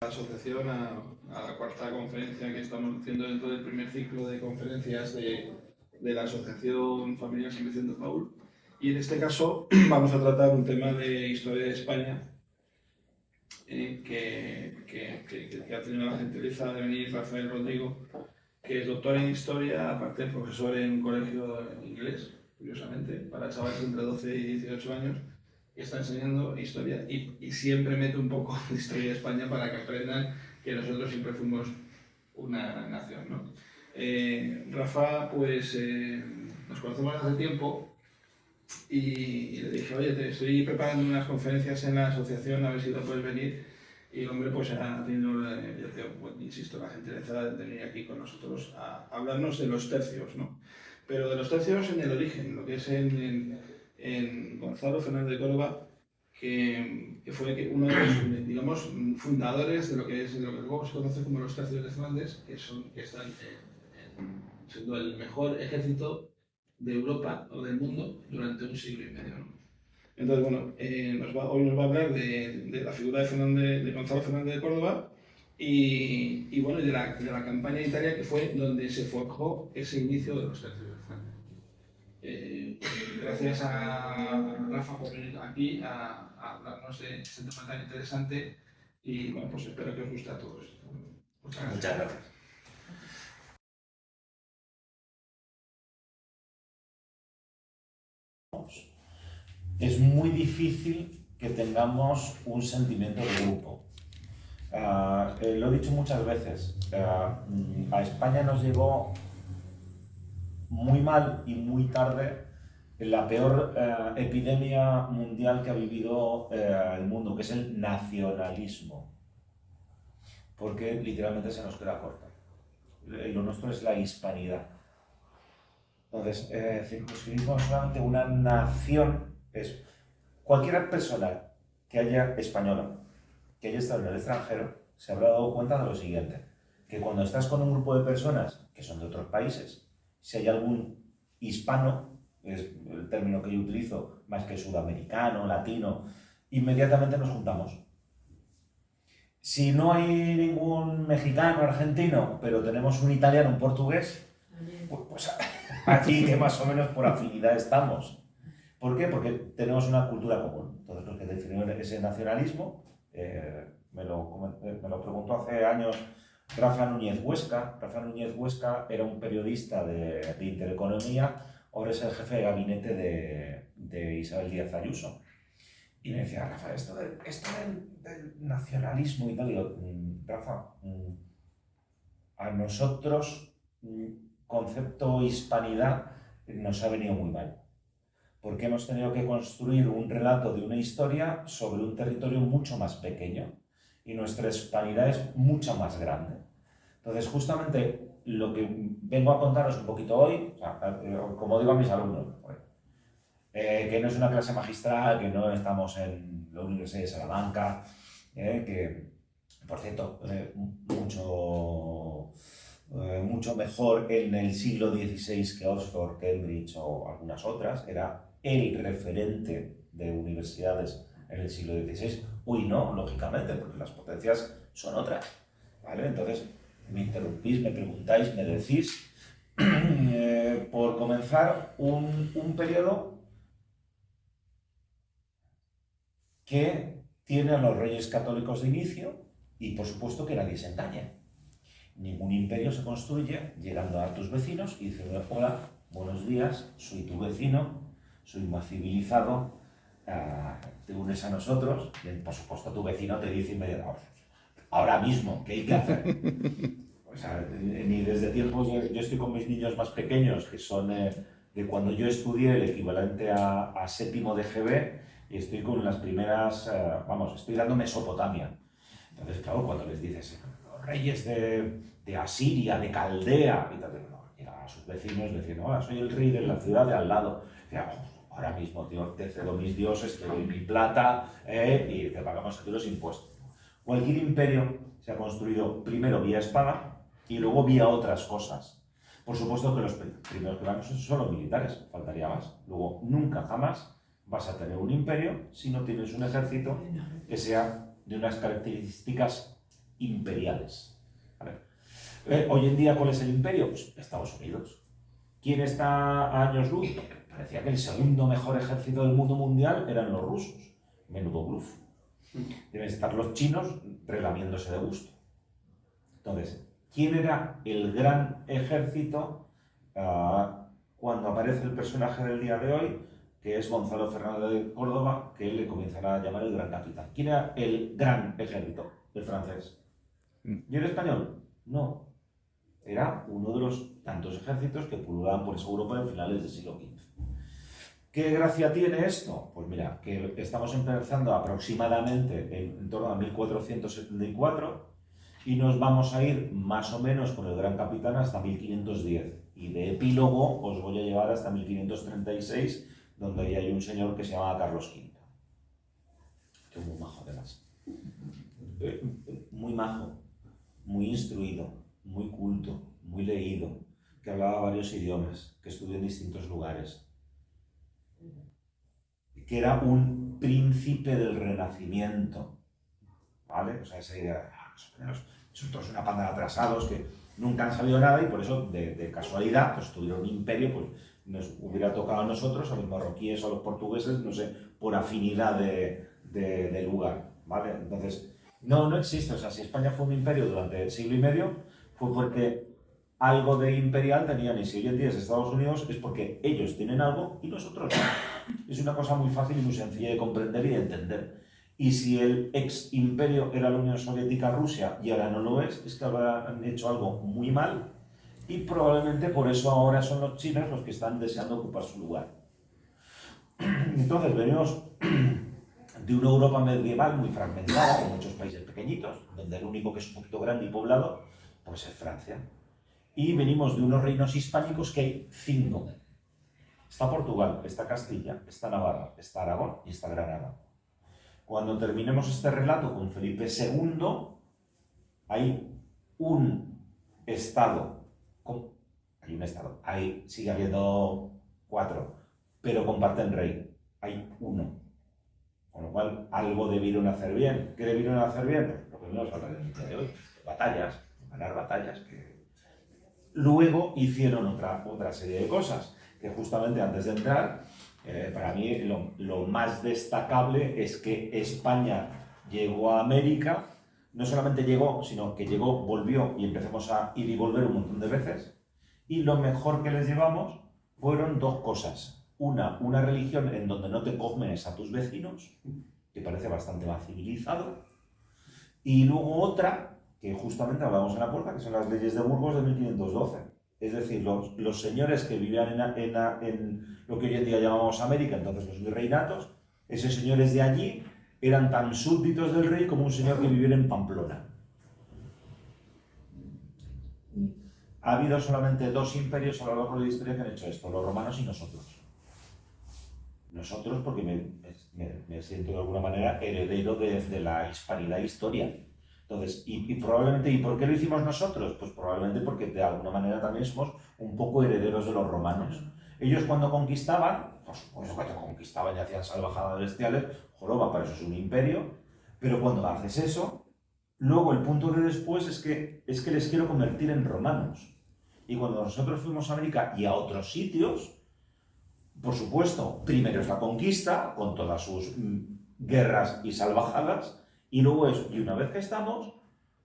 la asociación a la cuarta conferencia que estamos haciendo dentro del primer ciclo de conferencias de la Asociación Familiar San Vicente Paúl. Y en este caso vamos a tratar un tema de historia de España que ha tenido la gentileza de venir Rafael Rodrigo, que es doctor en historia, aparte profesor en un colegio inglés, curiosamente, para chavales entre 12 y 18 años, que está enseñando historia y siempre mete un poco de historia de España para que aprendan que nosotros siempre fuimos una nación, ¿no? Rafa, pues nos conocemos hace tiempo y le dije, oye, te estoy preparando unas conferencias en la asociación, a ver si te puedes venir. Y el hombre pues ha tenido, yo te, bueno, insisto, la gentileza de venir aquí con nosotros a hablarnos de los tercios, ¿no? Pero de los tercios en el origen, lo que es en Gonzalo Fernández de Córdoba, que fue uno de los, digamos, fundadores de lo que luego se conoce como los tercios de Flandes, que están siendo el mejor ejército de Europa o del mundo durante un siglo y medio, ¿no? Entonces, bueno, hoy nos va a hablar de la figura de Gonzalo Fernández de Córdoba y bueno, de la campaña de Italia, que fue donde se forjó ese inicio de los tercios de Flandes. Gracias a Rafa por venir aquí a hablarnos de este tema tan interesante y bueno, pues espero que os guste a todos. Muchas gracias. Muchas gracias. Es muy difícil que tengamos un sentimiento de grupo. Lo he dicho muchas veces, a España nos llegó muy mal y muy tarde la peor epidemia mundial que ha vivido el mundo, que es el nacionalismo, porque literalmente se nos queda corto. Lo nuestro es la hispanidad. Entonces, circunscribir solamente una nación es cualquier persona que haya española, que haya estado en el extranjero, se habrá dado cuenta de lo siguiente, que cuando estás con un grupo de personas que son de otros países, si hay algún hispano, es el término que yo utilizo, más que sudamericano, latino, inmediatamente nos juntamos. Si no hay ningún mexicano, argentino, pero tenemos un italiano, un portugués, pues aquí que más o menos por afinidad estamos. ¿Por qué? Porque tenemos una cultura común. Entonces, lo que definió ese nacionalismo, me lo preguntó hace años Rafa Núñez Huesca. Rafa Núñez Huesca era un periodista de Intereconomía, ahora es el jefe de gabinete de Isabel Díaz Ayuso. Y me decía, Rafa, esto del nacionalismo y tal, digo, Rafa, a nosotros, concepto hispanidad nos ha venido muy mal, porque hemos tenido que construir un relato de una historia sobre un territorio mucho más pequeño y nuestra hispanidad es mucho más grande. Entonces, justamente lo que vengo a contaros un poquito hoy, o sea, como digo a mis alumnos, que no es una clase magistral, que no estamos en la Universidad de Salamanca, que, por cierto, mucho mejor en el siglo XVI que Oxford, Cambridge o algunas otras, era el referente de universidades en el siglo XVI. Hoy no, lógicamente, porque las potencias son otras, ¿vale? Entonces, me interrumpís, me preguntáis, me decís, por comenzar un periodo que tiene a los reyes católicos de inicio y por supuesto que nadie se engaña. Ningún imperio se construye llegando a tus vecinos y diciendo, hola, buenos días, soy tu vecino, soy más civilizado, te unes a nosotros, y por supuesto tu vecino te dice inmediatamente, ahora mismo, ¿qué hay que hacer? O sea, ni desde tiempos, yo estoy con mis niños más pequeños, que son de cuando yo estudié el equivalente a séptimo de GB, y estoy con las primeras, estoy dando Mesopotamia. Entonces, claro, cuando les dices, los reyes de Asiria, de Caldea, y tal, no, a sus vecinos le dicen, hola, soy el rey de la ciudad de al lado. Y, ahora mismo, tío, te cedo mis dioses, te doy mi plata, y te pagamos aquí los impuestos. Cualquier imperio se ha construido primero vía espada y luego vía otras cosas. Por supuesto que los primeros planos son los militares, faltaría más. Luego, nunca jamás vas a tener un imperio si no tienes un ejército que sea de unas características imperiales. ¿Vale? Hoy en día, ¿cuál es el imperio? Pues Estados Unidos. ¿Quién está a años luz? Parecía que el segundo mejor ejército del mundo mundial eran los rusos. Menudo bluff. Deben estar los chinos relamiéndose de gusto. Entonces, ¿quién era el gran ejército cuando aparece el personaje del día de hoy, que es Gonzalo Fernández de Córdoba, que le comenzará a llamar el gran capitán? ¿Quién era el gran ejército? El francés. ¿Y el español? No. Era uno de los tantos ejércitos que pululaban por esa Europa en finales del siglo XV. ¿Qué gracia tiene esto? Pues mira, que estamos empezando aproximadamente en torno a 1474 y nos vamos a ir más o menos con el gran capitán hasta 1510. Y de epílogo os voy a llevar hasta 1536, donde ahí hay un señor que se llama Carlos V. Que es muy majo además. Muy majo, muy instruido, muy culto, muy leído, que hablaba varios idiomas, que estudió en distintos lugares, que era un príncipe del Renacimiento, ¿vale? O sea, esa idea, son todos una panda de atrasados que nunca han sabido nada y por eso, de casualidad, pues tuvieron un imperio, pues nos hubiera tocado a nosotros, a los marroquíes o a los portugueses, no sé, por afinidad de lugar, ¿vale? Entonces, no existe. O sea, si España fue un imperio durante el siglo y medio, fue porque algo de imperial tenían, y si hoy en día es Estados Unidos, es porque ellos tienen algo y nosotros no. Es una cosa muy fácil y muy sencilla de comprender y de entender. Y si el ex imperio era la Unión Soviética, Rusia, y ahora no lo es que habrán hecho algo muy mal y probablemente por eso ahora son los chinos los que están deseando ocupar su lugar. Entonces venimos de una Europa medieval muy fragmentada, con muchos países pequeñitos, donde el único que es un poquito grande y poblado, pues es Francia. Y venimos de unos reinos hispánicos que hay 5. Está Portugal, está Castilla, está Navarra, está Aragón y está Granada. Cuando terminemos este relato con Felipe II, hay un estado, sigue habiendo 4, pero comparten rey, hay 1. Con lo cual, algo debieron hacer bien. ¿Qué debieron hacer bien? Pues lo que vamos a hablar en el día de hoy, batallas, ganar batallas. Luego hicieron otra serie de cosas, que justamente antes de entrar, para mí lo más destacable es que España llegó a América, no solamente llegó, sino que llegó, volvió y empezamos a ir y volver un montón de veces, y lo mejor que les llevamos fueron 2 cosas. Una religión en donde no te comes a tus vecinos, que parece bastante más civilizado, y luego otra, que justamente hablamos en la puerta, que son las leyes de Burgos de 1512. Es decir, los señores que vivían en lo que hoy en día llamamos América, entonces los virreinatos, esos señores de allí eran tan súbditos del rey como un señor que viviera en Pamplona. Ha habido solamente 2 imperios a lo largo de la historia que han hecho esto, los romanos y nosotros. Nosotros porque me siento de alguna manera heredero de la hispanidad historia. Entonces, y probablemente, ¿y por qué lo hicimos nosotros? Pues probablemente porque de alguna manera también somos un poco herederos de los romanos. Ellos cuando conquistaban, por supuesto que conquistaban y hacían salvajadas bestiales, joroba, para eso es un imperio, pero cuando haces eso, luego el punto de después es que les quiero convertir en romanos. Y cuando nosotros fuimos a América y a otros sitios, por supuesto, primero es la conquista, con todas sus guerras y salvajadas, y luego eso, y una vez que estamos,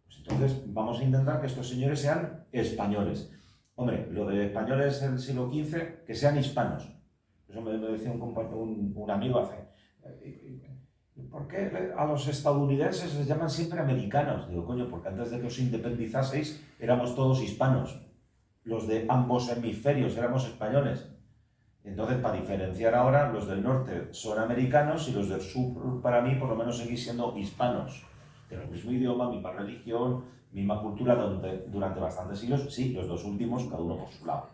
pues entonces vamos a intentar que estos señores sean españoles. Hombre, lo de españoles del siglo XV, que sean hispanos. Eso me decía un amigo hace. ¿Por qué a los estadounidenses les llaman siempre americanos? Digo, coño, porque antes de que os independizaseis éramos todos hispanos. Los de ambos hemisferios éramos españoles. Entonces, para diferenciar ahora, los del norte son americanos y los del sur, para mí, por lo menos, seguís siendo hispanos. Tienen el mismo idioma, misma religión, misma cultura, donde durante bastantes siglos, sí, los 2 últimos, cada uno por su lado.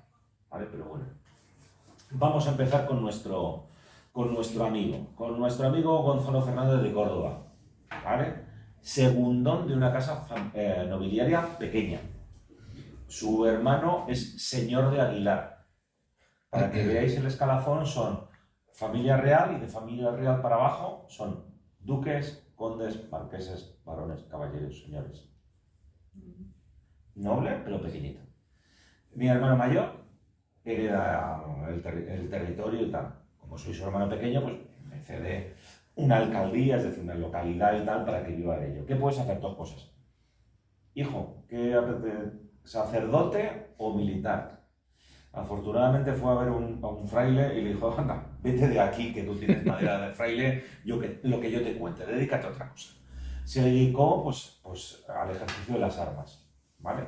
¿Vale? Pero bueno. Vamos a empezar con nuestro amigo Gonzalo Fernández de Córdoba. ¿Vale? Segundón de una casa nobiliaria pequeña. Su hermano es señor de Aguilar. Para que veáis el escalafón, son familia real y de familia real para abajo son duques, condes, marqueses, barones, caballeros, señores. Noble, pero pequeñito. Mi hermano mayor hereda el territorio y tal. Como soy su hermano pequeño, pues me cede una alcaldía, es decir, una localidad y tal, para que viva de ello. ¿Qué puedes hacer? Dos cosas. Hijo, ¿qué apetece? ¿Sacerdote o militar? Afortunadamente fue a ver a un fraile y le dijo, anda, vete de aquí, que tú tienes madera de fraile, lo que yo te cuente, dedícate a otra cosa. Se dedicó pues al ejercicio de las armas, ¿vale?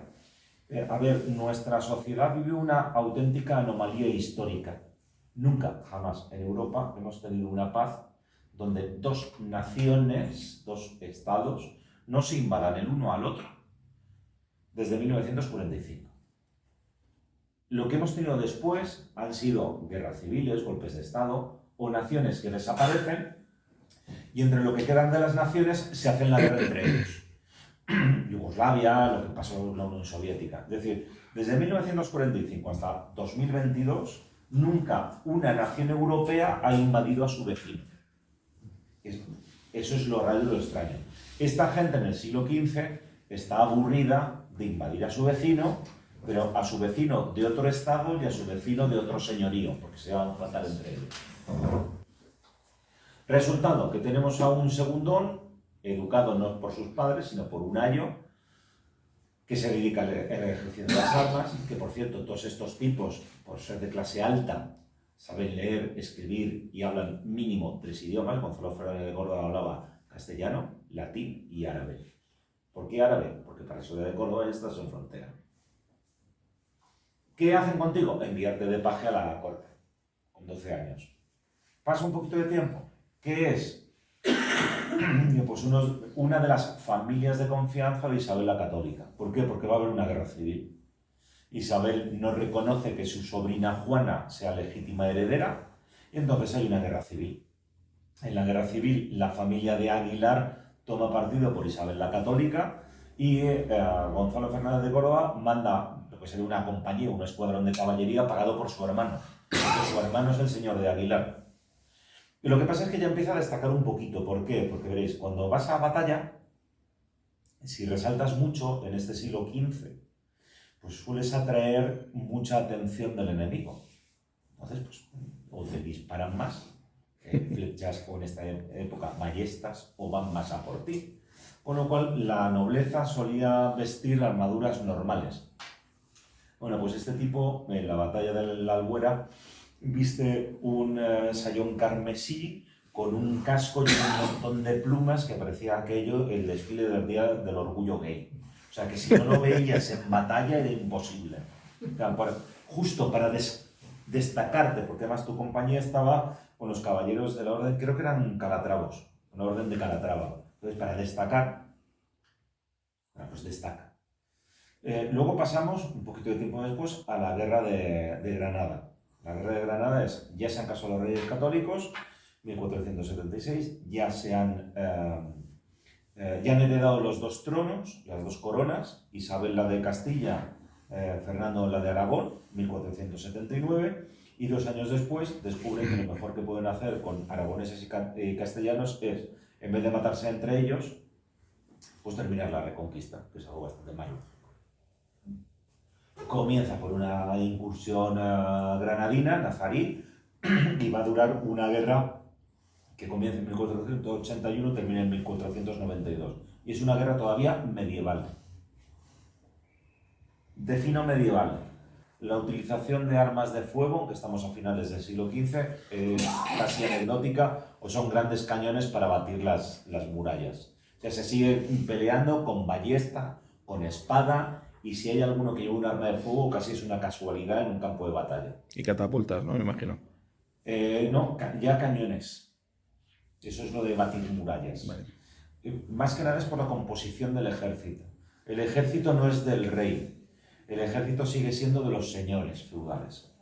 A ver, nuestra sociedad vive una auténtica anomalía histórica. Nunca, jamás, en Europa hemos tenido una paz donde dos naciones, dos estados, no se invadan el uno al otro desde 1945. Lo que hemos tenido después han sido guerras civiles, golpes de Estado o naciones que desaparecen y entre lo que quedan de las naciones se hacen la guerra entre ellos. Yugoslavia, lo que pasó en la Unión Soviética. Es decir, desde 1945 hasta 2022, nunca una nación europea ha invadido a su vecino. Eso es lo raro y lo extraño. Esta gente en el siglo XV está aburrida de invadir a su vecino, pero a su vecino de otro estado y a su vecino de otro señorío, porque se van a tratar entre ellos. Resultado, que tenemos a un segundón, educado no por sus padres, sino por un ayo, que se dedica al ejercicio de las armas, que por cierto, todos estos tipos, por ser de clase alta, saben leer, escribir y hablan mínimo 3 idiomas. Gonzalo Fernández de Córdoba hablaba castellano, latín y árabe. ¿Por qué árabe? Porque para eso de Córdoba ya estás en frontera. ¿Qué hacen contigo? Enviarte de paje a la corte, con 12 años. Pasa un poquito de tiempo. ¿Qué es? Pues una de las familias de confianza de Isabel la Católica. ¿Por qué? Porque va a haber una guerra civil. Isabel no reconoce que su sobrina Juana sea legítima heredera y entonces hay una guerra civil. En la guerra civil la familia de Aguilar toma partido por Isabel la Católica y Gonzalo Fernández de Córdoba manda lo que sería una compañía, un escuadrón de caballería pagado por su hermano, porque su hermano es el señor de Aguilar. Y lo que pasa es que ya empieza a destacar un poquito. ¿Por qué? Porque veréis, cuando vas a batalla, si resaltas mucho en este siglo XV, pues sueles atraer mucha atención del enemigo. Entonces, pues, o te disparan más, flechas o en esta época ballestas, o van más a por ti. Con lo cual, la nobleza solía vestir armaduras normales. Bueno, pues este tipo, en la batalla de la Albuera, viste un sayón carmesí con un casco y un montón de plumas que parecía aquello el desfile del Día del Orgullo Gay. O sea, que si no lo veías en batalla era imposible. Justo para destacarte, porque además tu compañía estaba con los caballeros de la orden, creo que eran calatravos, una orden de Calatrava. Entonces, para destacar, bueno, pues destaca. Luego pasamos, un poquito de tiempo después, a la Guerra de Granada. La Guerra de Granada es, ya se han casado los reyes católicos, 1476, ya han heredado los dos tronos, las dos coronas, Isabel la de Castilla, Fernando la de Aragón, 1479, y 2 años después descubren que lo mejor que pueden hacer con aragoneses y castellanos es, en vez de matarse entre ellos, pues terminar la reconquista, que es algo bastante malo. Comienza por una incursión granadina, nazarí, y va a durar una guerra que comienza en 1481 y termina en 1492. Y es una guerra todavía medieval. Defino medieval. La utilización de armas de fuego, aunque estamos a finales del siglo XV, es casi anecdótica, o son grandes cañones para batir las murallas. O sea, se sigue peleando con ballesta, con espada, y si hay alguno que lleva un arma de fuego, casi es una casualidad en un campo de batalla. Y catapultas, ¿no? Me imagino. No, ya cañones. Eso es lo de batir murallas. Vale. Más que nada es por la composición del ejército. El ejército no es del rey. El ejército sigue siendo de los señores feudales,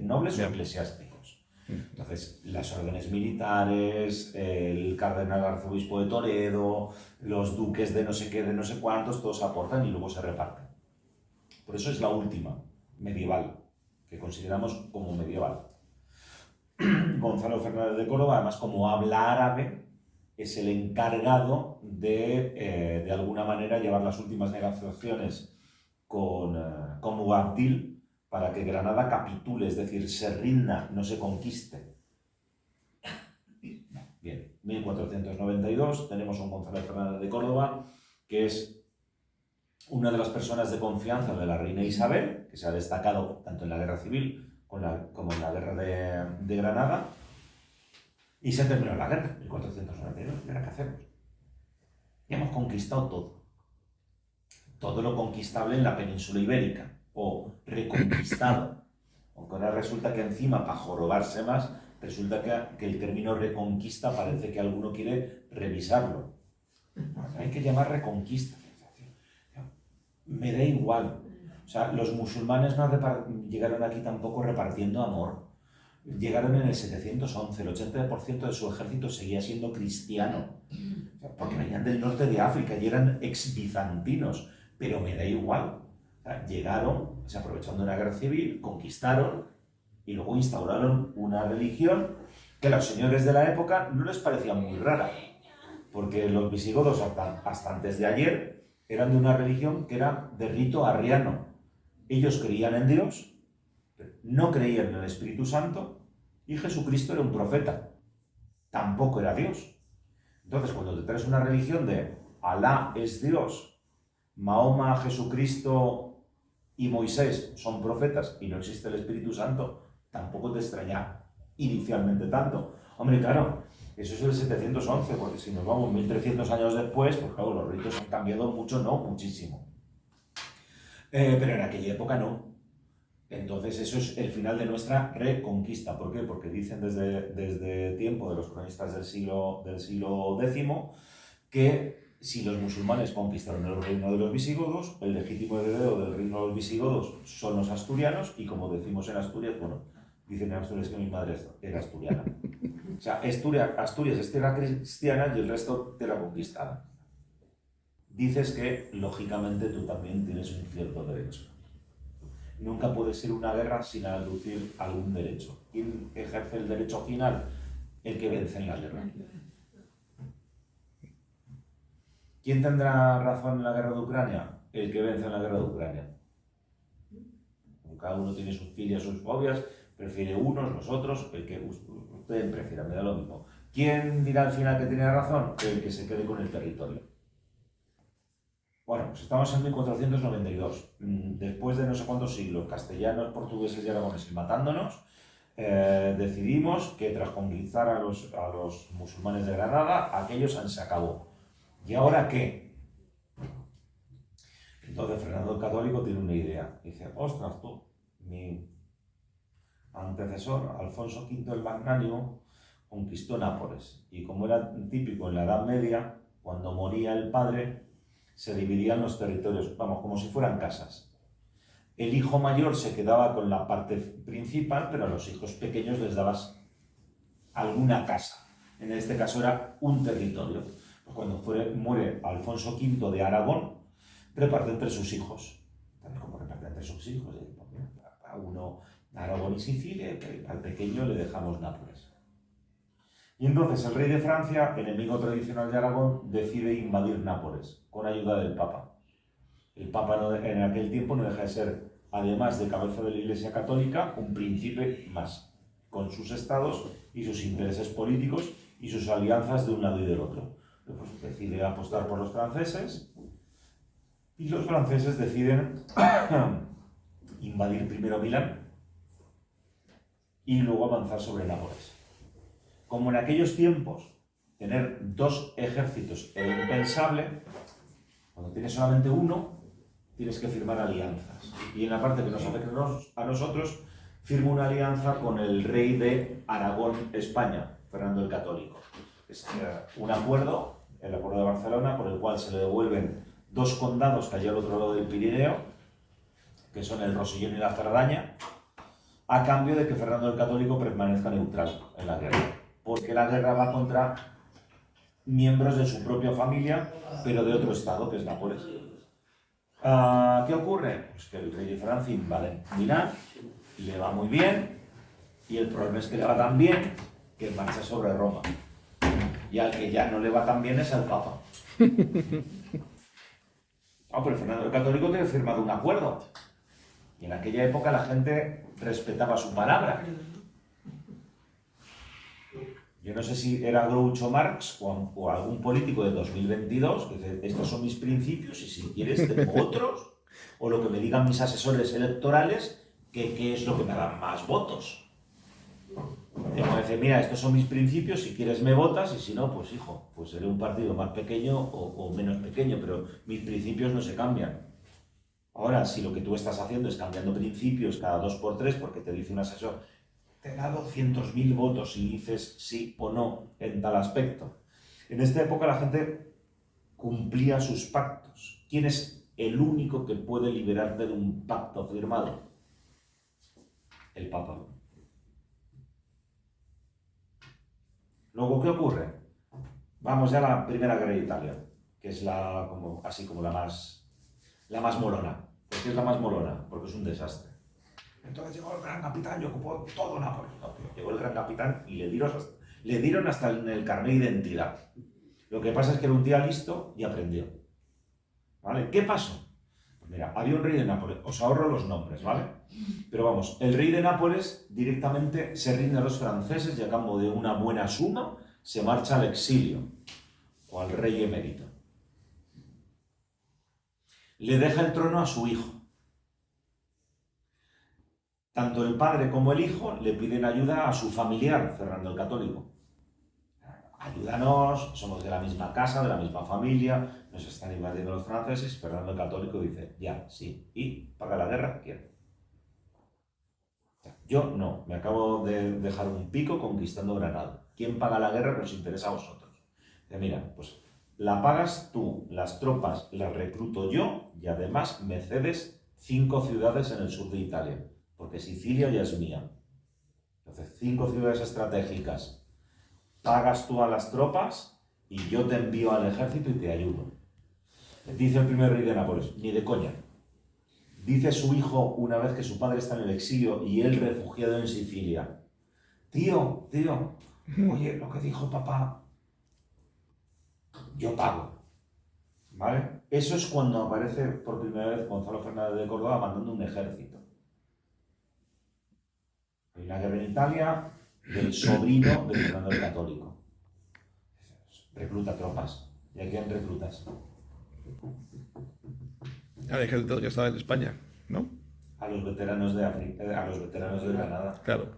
nobles o eclesiásticos. Entonces, las órdenes militares, el cardenal arzobispo de Toledo, los duques de no sé qué, de no sé cuántos, todos aportan y luego se reparten. Por eso es la última, medieval, que consideramos como medieval. Gonzalo Fernández de Córdoba, además como habla árabe, es el encargado de alguna manera, llevar las últimas negociaciones con Boabdil para que Granada capitule, es decir, se rinda, no se conquiste. Bien, 1492 tenemos a un Gonzalo Fernández de Córdoba, que es una de las personas de confianza de la reina Isabel, que se ha destacado tanto en la guerra civil como en la guerra de Granada, y se terminó la guerra, 1492. ¿Y ahora qué hacemos? Ya hemos conquistado todo lo conquistable en la península ibérica, o reconquistado, aunque ahora resulta que encima, para jorobarse más, resulta que el término reconquista parece que alguno quiere revisarlo. Hay que llamar reconquista. Me da igual. O sea, los musulmanes no llegaron aquí tampoco repartiendo amor. Llegaron en el 711, el 80% de su ejército seguía siendo cristiano, porque venían del norte de África y eran ex-bizantinos, pero me da igual. O sea, llegaron, se aprovecharon de una guerra civil, conquistaron y luego instauraron una religión que a los señores de la época no les parecía muy rara, porque los visigodos hasta antes de ayer eran de una religión que era de rito arriano. Ellos creían en Dios, no creían en el Espíritu Santo, y Jesucristo era un profeta, tampoco era Dios. Entonces, cuando te traes una religión de Alá es Dios, Mahoma, Jesucristo y Moisés son profetas y no existe el Espíritu Santo, tampoco te extraña inicialmente tanto. Hombre, claro, eso es el 711, porque si nos vamos 1300 años después, pues claro, los ritos han cambiado mucho, no, muchísimo. Pero en aquella época no. Entonces eso es el final de nuestra reconquista. ¿Por qué? Porque dicen desde tiempo de los cronistas del siglo X que si los musulmanes conquistaron el reino de los visigodos, el legítimo heredero del reino de los visigodos son los asturianos, y como decimos en Asturias, bueno, dicen en Asturias que mi madre era asturiana. O sea, Asturias es tierra cristiana y el resto tierra conquistada. Dices que, lógicamente, tú también tienes un cierto derecho. Nunca puede ser una guerra sin aducir algún derecho. ¿Quién ejerce el derecho final? El que vence en la guerra. ¿Quién tendrá razón en la guerra de Ucrania? El que vence en la guerra de Ucrania. Cada uno tiene sus filias, sus fobias, prefiere unos, los otros, el que usted prefiera, me da lo mismo. ¿Quién dirá al final que tiene razón? El que se quede con el territorio. Bueno, pues estamos en 1492. Después de no sé cuántos siglos, castellanos, portugueses y aragoneses matándonos, decidimos que tras conquistar a los musulmanes de Granada, aquello se acabó. ¿Y ahora qué? Entonces Fernando el Católico tiene una idea. Dice, ostras tú, mi antecesor, Alfonso V el Magnánimo, conquistó Nápoles. Y como era típico en la Edad Media, cuando moría el padre, se dividían los territorios, vamos, como si fueran casas. El hijo mayor se quedaba con la parte principal, pero a los hijos pequeños les dabas alguna casa. En este caso era un territorio. Pues cuando muere Alfonso V de Aragón, reparte entre sus hijos. También como reparte entre sus hijos, a uno Aragón y Sicilia, y al pequeño le dejamos Nápoles. Y entonces el rey de Francia, enemigo tradicional de Aragón, decide invadir Nápoles con ayuda del Papa. El Papa en aquel tiempo no deja de ser, además de cabeza de la Iglesia Católica, un príncipe más, con sus estados y sus intereses políticos y sus alianzas de un lado y del otro. Pues decide apostar por los franceses, y los franceses deciden invadir primero Milán y luego avanzar sobre Nápoles. Como en aquellos tiempos tener dos ejércitos era impensable, cuando tienes solamente uno, tienes que firmar alianzas. Y en la parte que nos afecta a nosotros, firma una alianza con el rey de Aragón, España, Fernando el Católico. Es un acuerdo, el acuerdo de Barcelona, por el cual se le devuelven dos condados que hay al otro lado del Pirineo, que son el Rosellón y la Cerdaña, a cambio de que Fernando el Católico permanezca neutral en la guerra. Porque la guerra va contra miembros de su propia familia, pero de otro estado, que es Nápoles. ¿Qué ocurre? Pues que el rey de Francia invade Milán, le va muy bien, y el problema es que le va tan bien que marcha sobre Roma. Y al que ya no le va tan bien es al Papa. Pero Fernando el Católico tiene firmado un acuerdo. Y en aquella época la gente respetaba su palabra. Yo no sé si era Groucho Marx o algún político de 2022 que dice, estos son mis principios y si quieres tengo otros, o lo que me digan mis asesores electorales, que qué es lo que me dan más votos. Tengo que decir, mira, estos son mis principios, si quieres me votas y si no, pues hijo, pues seré un partido más pequeño o menos pequeño, pero mis principios no se cambian. Ahora, si lo que tú estás haciendo es cambiando principios cada 2 por 3 porque te dice un asesor, te da 200.000 votos y dices sí o no en tal aspecto. En esta época la gente cumplía sus pactos. ¿Quién es el único que puede liberarte de un pacto firmado? El Papa. Luego, ¿qué ocurre? Vamos ya a la Primera Guerra de Italia, que es así como la más molona. ¿Por qué es la más molona? Porque es un desastre. Entonces llegó el gran capitán y ocupó todo Nápoles. No, llegó el gran capitán y le dieron hasta en el carnet de identidad. Lo que pasa es que era un día listo y aprendió. ¿Vale? ¿Qué pasó? Pues mira, había un rey de Nápoles. Os ahorro los nombres, ¿vale? Pero vamos, el rey de Nápoles directamente se rinde a los franceses y a cambio de una buena suma se marcha al exilio o al rey emérito. Le deja el trono a su hijo. Tanto el padre como el hijo le piden ayuda a su familiar, Fernando el Católico. Ayúdanos, somos de la misma casa, de la misma familia, nos están invadiendo los franceses. Fernando el Católico dice, ya, sí, ¿y paga la guerra? ¿Quién? Yo no, me acabo de dejar un pico conquistando Granada. ¿Quién paga la guerra? Nos interesa a vosotros. Dice, mira, pues la pagas tú, las tropas las recluto yo y además me cedes 5 ciudades en el sur de Italia. Porque Sicilia ya es mía. Entonces, 5 ciudades estratégicas. Pagas tú a las tropas y yo te envío al ejército y te ayudo. Dice el primer rey de Nápoles, ni de coña. Dice su hijo una vez que su padre está en el exilio y él refugiado en Sicilia. Tío, oye, lo que dijo papá, yo pago. ¿Vale? Eso es cuando aparece por primera vez Gonzalo Fernández de Córdoba mandando un ejército. Hay una guerra en Italia del sobrino de Fernando el Católico. Recluta tropas. ¿Y a quién reclutas? Al ejército que estaba en España, ¿no? A los veteranos de África, a los veteranos de Granada. Claro.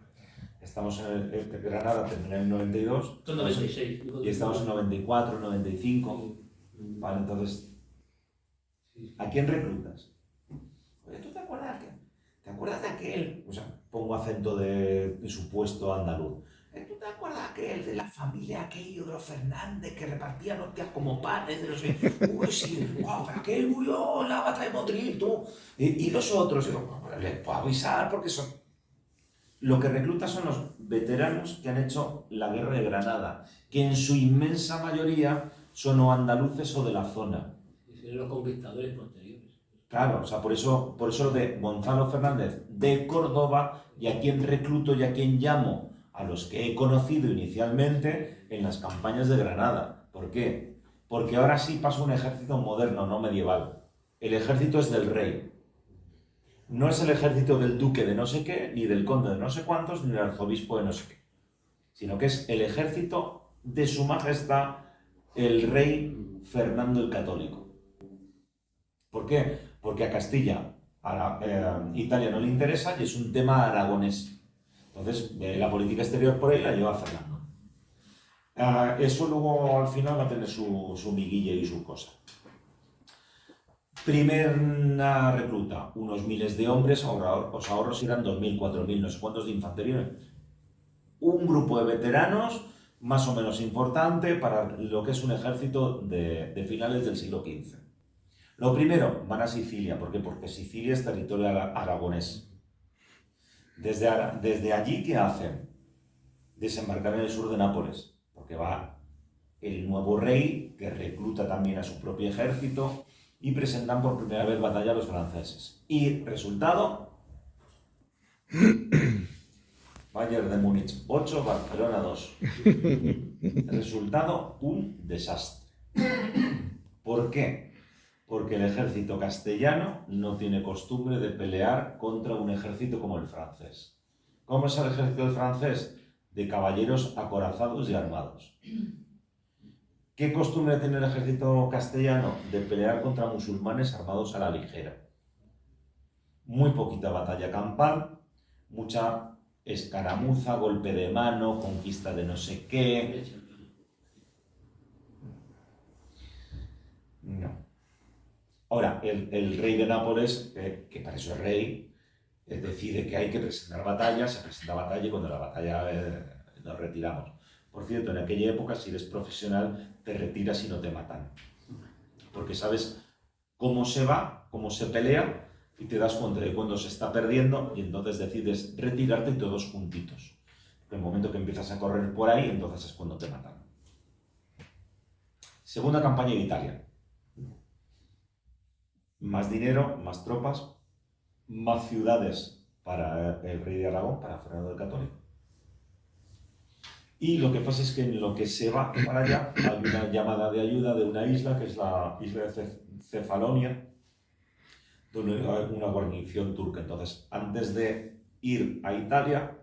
Estamos en Granada, termina en el 92. Son 96. Y estamos en 94, 95. Vale, entonces, ¿a quién reclutas? Oye, ¿tú te acuerdas de aquel? O sea, pongo acento de supuesto andaluz. ¿Tú te acuerdas de aquel, de la familia aquello de los Fernández que repartían hostias como panes de los... Uy, sí, wow, pero aquel murió en la batalla de Motril, tú. Y los otros, les puedo avisar porque son... Lo que recluta son los veteranos que han hecho la guerra de Granada, que en su inmensa mayoría son o andaluces o de la zona. Y son los conquistadores posteriores. Claro, o sea, por eso lo de Gonzalo Fernández de Córdoba y a quien recluto y a quien llamo, a los que he conocido inicialmente en las campañas de Granada. ¿Por qué? Porque ahora sí pasa un ejército moderno, no medieval. El ejército es del rey. No es el ejército del duque de no sé qué, ni del conde de no sé cuántos, ni del arzobispo de no sé qué. Sino que es el ejército de su majestad, el rey Fernando el Católico. ¿Por qué? Porque a Castilla, Italia no le interesa y es un tema aragonés. Entonces, la política exterior por ahí la lleva Fernando. Eso luego al final va a tener su miguilla y su cosa. Primera recluta, unos miles de hombres, os ahorros irán 2.000, 4.000, no sé cuántos de infantería. Un grupo de veteranos más o menos importante para lo que es un ejército de finales del siglo XV. Lo primero, van a Sicilia. ¿Por qué? Porque Sicilia es territorio aragonés. Desde allí, ¿qué hacen? Desembarcar en el sur de Nápoles, porque va el nuevo rey, que recluta también a su propio ejército, y presentan por primera vez batalla a los franceses. Y resultado, Bayern de Múnich 8, Barcelona 2. Resultado, un desastre. ¿Por qué? Porque el ejército castellano no tiene costumbre de pelear contra un ejército como el francés. ¿Cómo es el ejército del francés? De caballeros acorazados y armados. ¿Qué costumbre tiene el ejército castellano? De pelear contra musulmanes armados a la ligera. Muy poquita batalla campal, mucha escaramuza, golpe de mano, conquista de no sé qué. No. Ahora, el rey de Nápoles, que para eso es rey, decide que hay que presentar batalla, se presenta batalla y cuando la batalla nos retiramos. Por cierto, en aquella época, si eres profesional, te retiras y no te matan. Porque sabes cómo se va, cómo se pelea, y te das cuenta de cuando se está perdiendo y entonces decides retirarte todos juntitos. En el momento que empiezas a correr por ahí, entonces es cuando te matan. Segunda campaña en Italia. Más dinero, más tropas, más ciudades para el rey de Aragón, para Fernando el Católico. Y lo que pasa es que en lo que se va para allá hay una llamada de ayuda de una isla, que es la isla de Cefalonia, donde hay una guarnición turca. Entonces, antes de ir a Italia,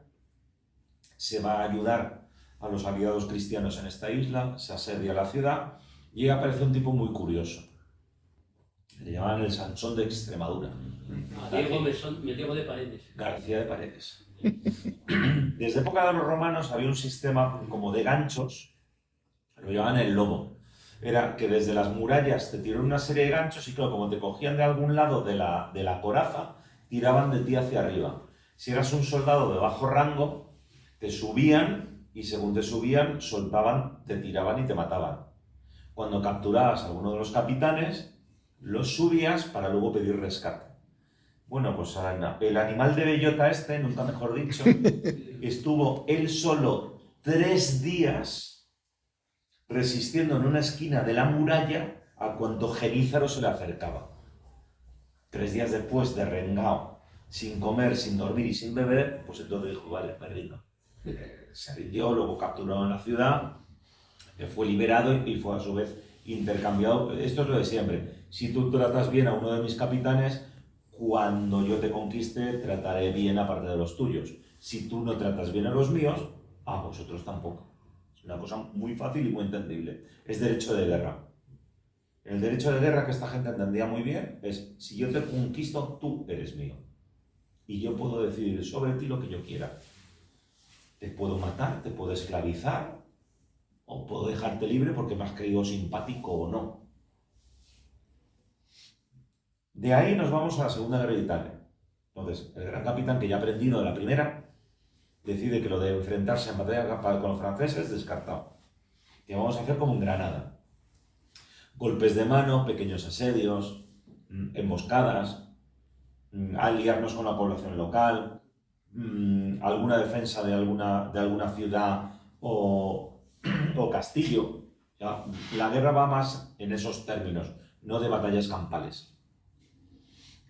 se va a ayudar a los aliados cristianos en esta isla, se asedia la ciudad y aparece un tipo muy curioso. Le llamaban el Sansón de Extremadura. Diego de Paredes. García de Paredes. Desde época de los romanos había un sistema como de ganchos, lo llamaban el lobo. Era que desde las murallas te tiraron una serie de ganchos y claro, como te cogían de algún lado de la coraza, tiraban de ti hacia arriba. Si eras un soldado de bajo rango, te subían y según te subían, soltaban, te tiraban y te mataban. Cuando capturabas a alguno de los capitanes, los subías para luego pedir rescate. Bueno, pues el animal de bellota este, nunca mejor dicho, estuvo él solo 3 días resistiendo en una esquina de la muralla a cuanto Genízaro se le acercaba. 3 días después, derrengado, sin comer, sin dormir y sin beber, pues entonces dijo, vale, me rindo. Se rindió, luego capturado en la ciudad, fue liberado y fue a su vez intercambiado. Esto es lo de siempre. Si tú tratas bien a uno de mis capitanes, cuando yo te conquiste, trataré bien a parte de los tuyos. Si tú no tratas bien a los míos, a vosotros tampoco. Es una cosa muy fácil y muy entendible. Es derecho de guerra. El derecho de guerra que esta gente entendía muy bien es, si yo te conquisto, tú eres mío. Y yo puedo decidir sobre ti lo que yo quiera. Te puedo matar, te puedo esclavizar, o puedo dejarte libre porque me has creído simpático o no. De ahí nos vamos a la Segunda Guerra de Italia. Entonces, el gran capitán que ya ha aprendido de la primera, decide que lo de enfrentarse en batalla campal con los franceses es descartado. Que vamos a hacer como en Granada. Golpes de mano, pequeños asedios, emboscadas, aliarnos con la población local, alguna defensa de alguna ciudad o castillo. Ya, la guerra va más en esos términos, no de batallas campales.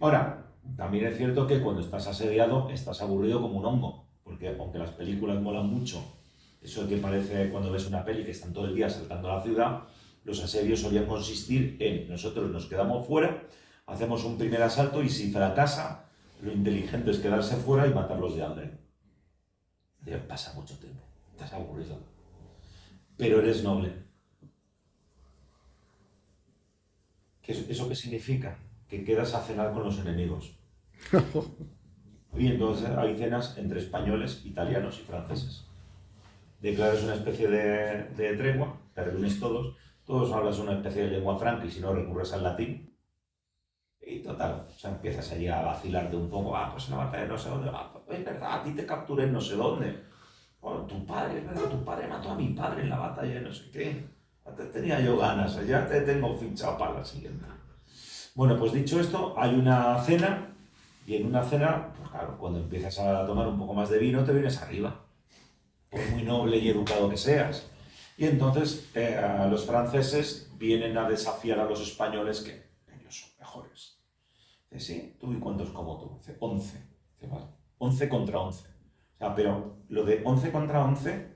Ahora, también es cierto que cuando estás asediado estás aburrido como un hongo, porque aunque las películas molan mucho, eso que parece cuando ves una peli que están todo el día saltando a la ciudad, los asedios solían consistir en nosotros nos quedamos fuera, hacemos un primer asalto y si fracasa, lo inteligente es quedarse fuera y matarlos de hambre. Pasa mucho tiempo, estás aburrido, pero eres noble. ¿Eso qué significa? Que quedas a cenar con los enemigos. Y entonces hay cenas entre españoles, italianos y franceses. Declaras una especie de tregua, te reúnes todos hablas una especie de lengua franca y si no recurres al latín. Y total, o sea, empiezas allí a vacilarte un poco, pues en la batalla no sé dónde, es verdad, a ti te capturé en no sé dónde. Bueno, tu padre, es verdad, tu padre mató a mi padre en la batalla de no sé qué. Te tenía yo ganas, ya te tengo fichado para la siguiente. Bueno, pues dicho esto, hay una cena, y en una cena, pues claro, cuando empiezas a tomar un poco más de vino, te vienes arriba, por muy noble y educado que seas. Y entonces los franceses vienen a desafiar a los españoles que ellos son mejores. Dice, sí, tú y cuántos como tú. Dice, 11. Dice, vale, 11 contra 11. O sea, pero lo de 11 contra 11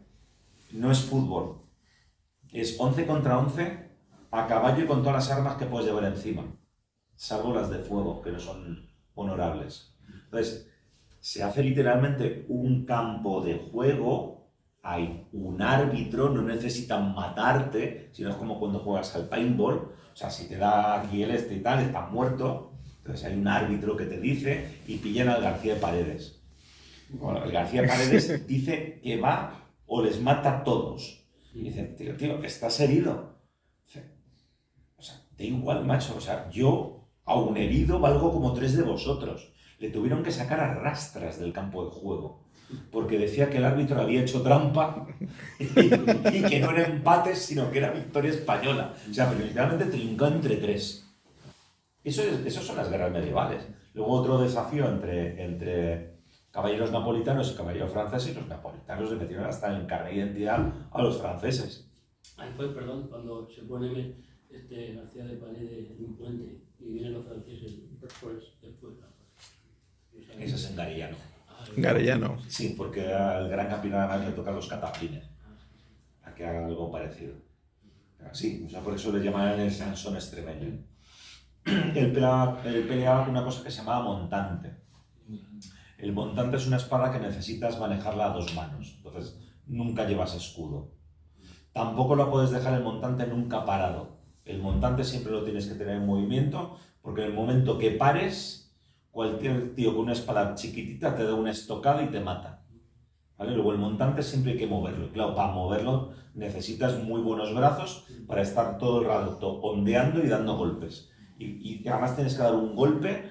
no es fútbol. es 11 contra 11 a caballo y con todas las armas que puedes llevar encima, salvo las de fuego, que no son honorables. Entonces, se hace literalmente un campo de juego, hay un árbitro, no necesitan matarte, sino es como cuando juegas al paintball, o sea, si te da aquí el y tal, estás muerto, entonces hay un árbitro que te dice y pillan al García de Paredes. Bueno, el García Paredes dice que va o les mata a todos. Y dice, tío, estás herido. Dice, o sea, da igual, macho, o sea, yo, aun herido, valgo como 3 de vosotros. Le tuvieron que sacar a rastras del campo de juego, porque decía que el árbitro había hecho trampa y que no era empate, sino que era victoria española. O sea, pero literalmente trincó entre 3. Eso son las guerras medievales. Luego otro desafío entre caballeros napolitanos y caballeros franceses, y los napolitanos le metieron hasta en carne de identidad a los franceses. Ahí fue, perdón, cuando se pone García de Paredes en un puente y vienen los franceses después. Ese es en Garellano. Garellano. Sí, porque al gran capitán además le tocan los cataplines, a que haga algo parecido. Sí, o sea, por eso le llamaban el Sansón extremeño. Él peleaba con una cosa que se llamaba montante. El montante es una espada que necesitas manejarla a 2 manos, entonces nunca llevas escudo. Tampoco lo puedes dejar el montante nunca parado. El montante siempre lo tienes que tener en movimiento, porque en el momento que pares, cualquier tío con una espada chiquitita te da una estocada y te mata. ¿Vale? Luego el montante siempre hay que moverlo. Y claro, para moverlo necesitas muy buenos brazos para estar todo el rato ondeando y dando golpes. Y además tienes que dar un golpe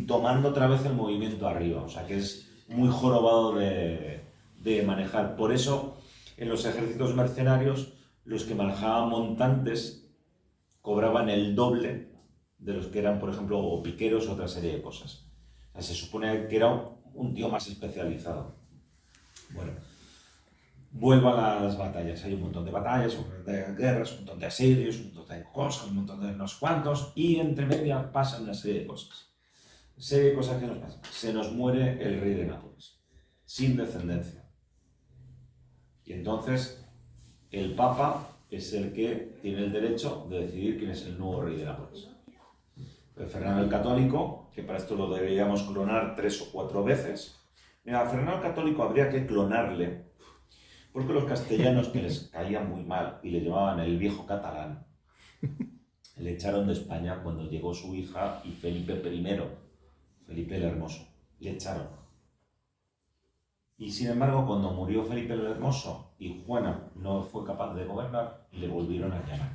tomando otra vez el movimiento arriba. O sea que es muy jorobado de manejar. Por eso, en los ejércitos mercenarios, los que manejaban montantes cobraban el doble de los que eran, por ejemplo, o piqueros o otra serie de cosas. O sea, se supone que era un tío más especializado. Bueno, vuelvo a las batallas. Hay un montón de batallas, un montón de guerras, un montón de asedios, un montón de cosas, un montón de unos cuantos, y entre medias pasan una serie de cosas. Serie de cosas que nos pasan. Se nos muere el rey de Nápoles, sin descendencia. Y entonces el Papa es el que tiene el derecho de decidir quién es el nuevo rey de Nápoles. Fernando el Católico, que para esto lo deberíamos clonar 3 o 4 veces. Mira, a Fernando el Católico habría que clonarle, porque los castellanos, que les caían muy mal y le llamaban el viejo catalán, le echaron de España cuando llegó su hija y Felipe I, Felipe el Hermoso, le echaron. Y sin embargo, cuando murió Felipe el Hermoso y Juana no fue capaz de gobernar, le volvieron a llamar,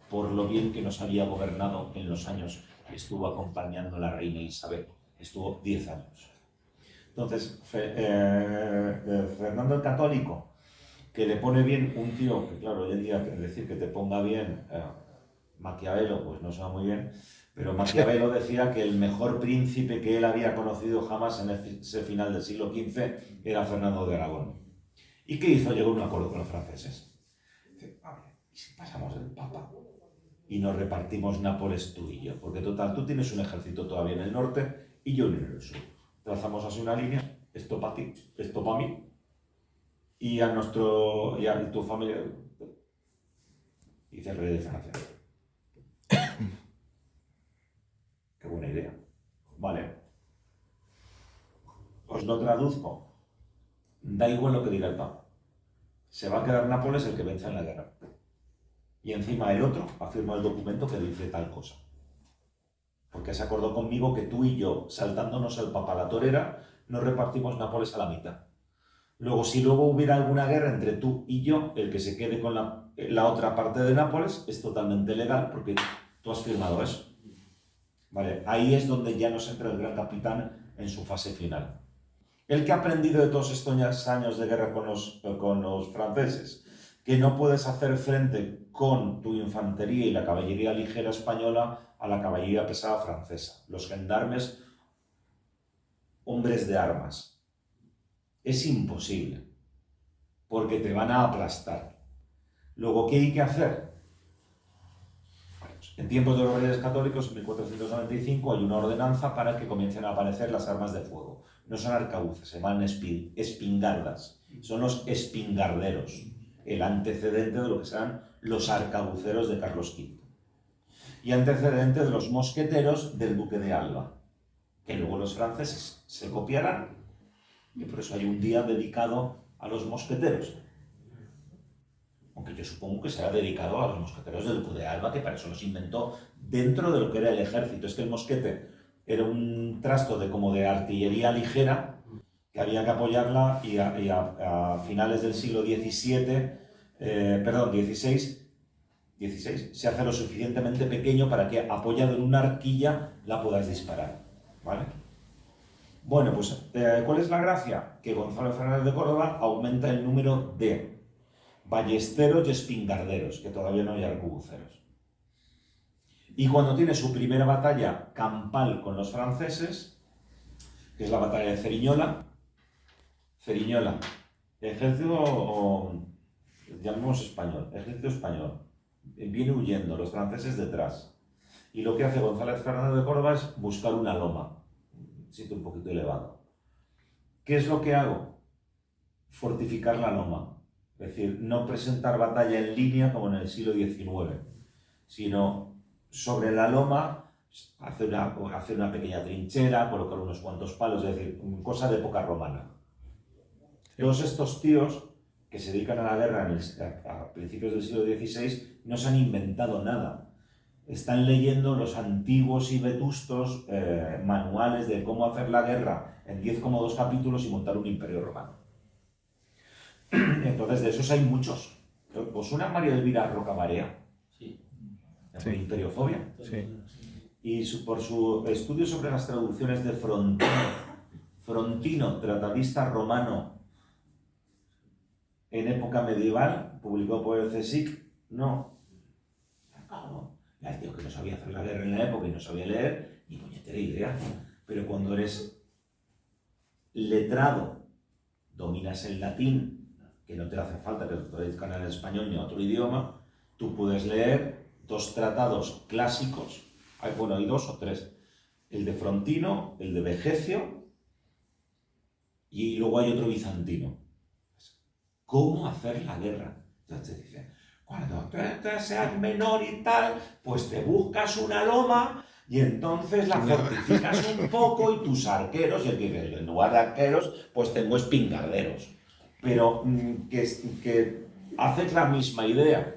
por lo bien que nos había gobernado en los años que estuvo acompañando a la reina Isabel. Estuvo 10 años. Entonces, Fernando el Católico, que le pone bien un tío, que claro, hoy en día decir que te ponga bien Maquiavelo, pues no suena muy bien, pero Maquiavelo decía que el mejor príncipe que él había conocido jamás en ese final del siglo XV era Fernando de Aragón. ¿Y qué hizo? Llegó a un acuerdo con los franceses. Dice, a ver, ¿y si pasamos el Papa y nos repartimos Nápoles tú y yo? Porque total, tú tienes un ejército todavía en el norte y yo en el sur. Trazamos así una línea, esto para ti, esto para mí, y a tu familia. Dice el rey de Francia. Qué buena idea. Vale. Os lo traduzco. Da igual lo que diga el Papa. Se va a quedar Nápoles el que venza en la guerra. Y encima el otro ha firmado el documento que dice tal cosa. Porque se acordó conmigo que tú y yo, saltándonos al Papa a la torera, nos repartimos Nápoles a la mitad. Luego, si luego hubiera alguna guerra entre tú y yo, el que se quede con la otra parte de Nápoles es totalmente legal porque tú has firmado eso. Vale, ahí es donde ya nos entra el gran capitán en su fase final. El que ha aprendido de todos estos años de guerra con los franceses, que no puedes hacer frente con tu infantería y la caballería ligera española a la caballería pesada francesa. Los gendarmes, hombres de armas. Es imposible, porque te van a aplastar. Luego, ¿qué hay que hacer? Bueno, en tiempos de los reyes católicos, en 1495, hay una ordenanza para que comiencen a aparecer las armas de fuego. No son arcabuces, se llaman espingardas. Son los espingarderos. el antecedente de lo que serán los arcabuceros de Carlos V. Y antecedente de los mosqueteros del duque de Alba, que luego los franceses se copiarán, y por eso hay un día dedicado a los mosqueteros. Aunque yo supongo que será dedicado a los mosqueteros del duque de Alba, que para eso los inventó dentro de lo que era el ejército. Es que el mosquete era un trasto como de artillería ligera, que había que apoyarla, y a finales del siglo XVI, se hace lo suficientemente pequeño para que, apoyado en una arquilla, la puedas disparar, ¿vale? Bueno, pues, ¿cuál es la gracia? Que Gonzalo Fernández de Córdoba aumenta el número de ballesteros y espingarderos, que todavía no hay arcabuceros. Y cuando tiene su primera batalla campal con los franceses, que es la batalla de Ceriñola, ejército, llamemos español, ejército español, viene huyendo, los franceses detrás. Y lo que hace González Fernández de Córdoba es buscar una loma, un sitio un poquito elevado. ¿Qué es lo que hago? Fortificar la loma. Es decir, no presentar batalla en línea como en el siglo XIX, sino sobre la loma hacer una pequeña trinchera, colocar unos cuantos palos, es decir, cosa de época romana. Todos estos tíos que se dedican a la guerra a principios del siglo XVI no se han inventado nada. Están leyendo los antiguos y vetustos manuales de cómo hacer la guerra en 10,2 capítulos y montar un imperio romano. Entonces, de esos hay muchos. ¿Os suena María Elvira Rocamarea? Sí. Por Imperiofobia. Sí. Y por su estudio sobre las traducciones de Frontino, tratadista romano en época medieval, publicado por el CSIC, no. Claro, ya el tío que no sabía hacer la guerra en la época y no sabía leer, ni puñetera idea. Pero cuando eres letrado, dominas el latín, que no te hace falta que te traduzcan en español ni a otro idioma, tú puedes leer 2 tratados clásicos, hay 2 o 3, el de Frontino, el de Vegecio, y luego hay otro bizantino. ¿Cómo hacer la guerra? Entonces te dicen, cuando tú seas menor y tal, pues te buscas una loma y entonces la fortificas un poco, y tus arqueros, y el que en lugar de arqueros, pues tengo espingarderos. Pero que haces la misma idea.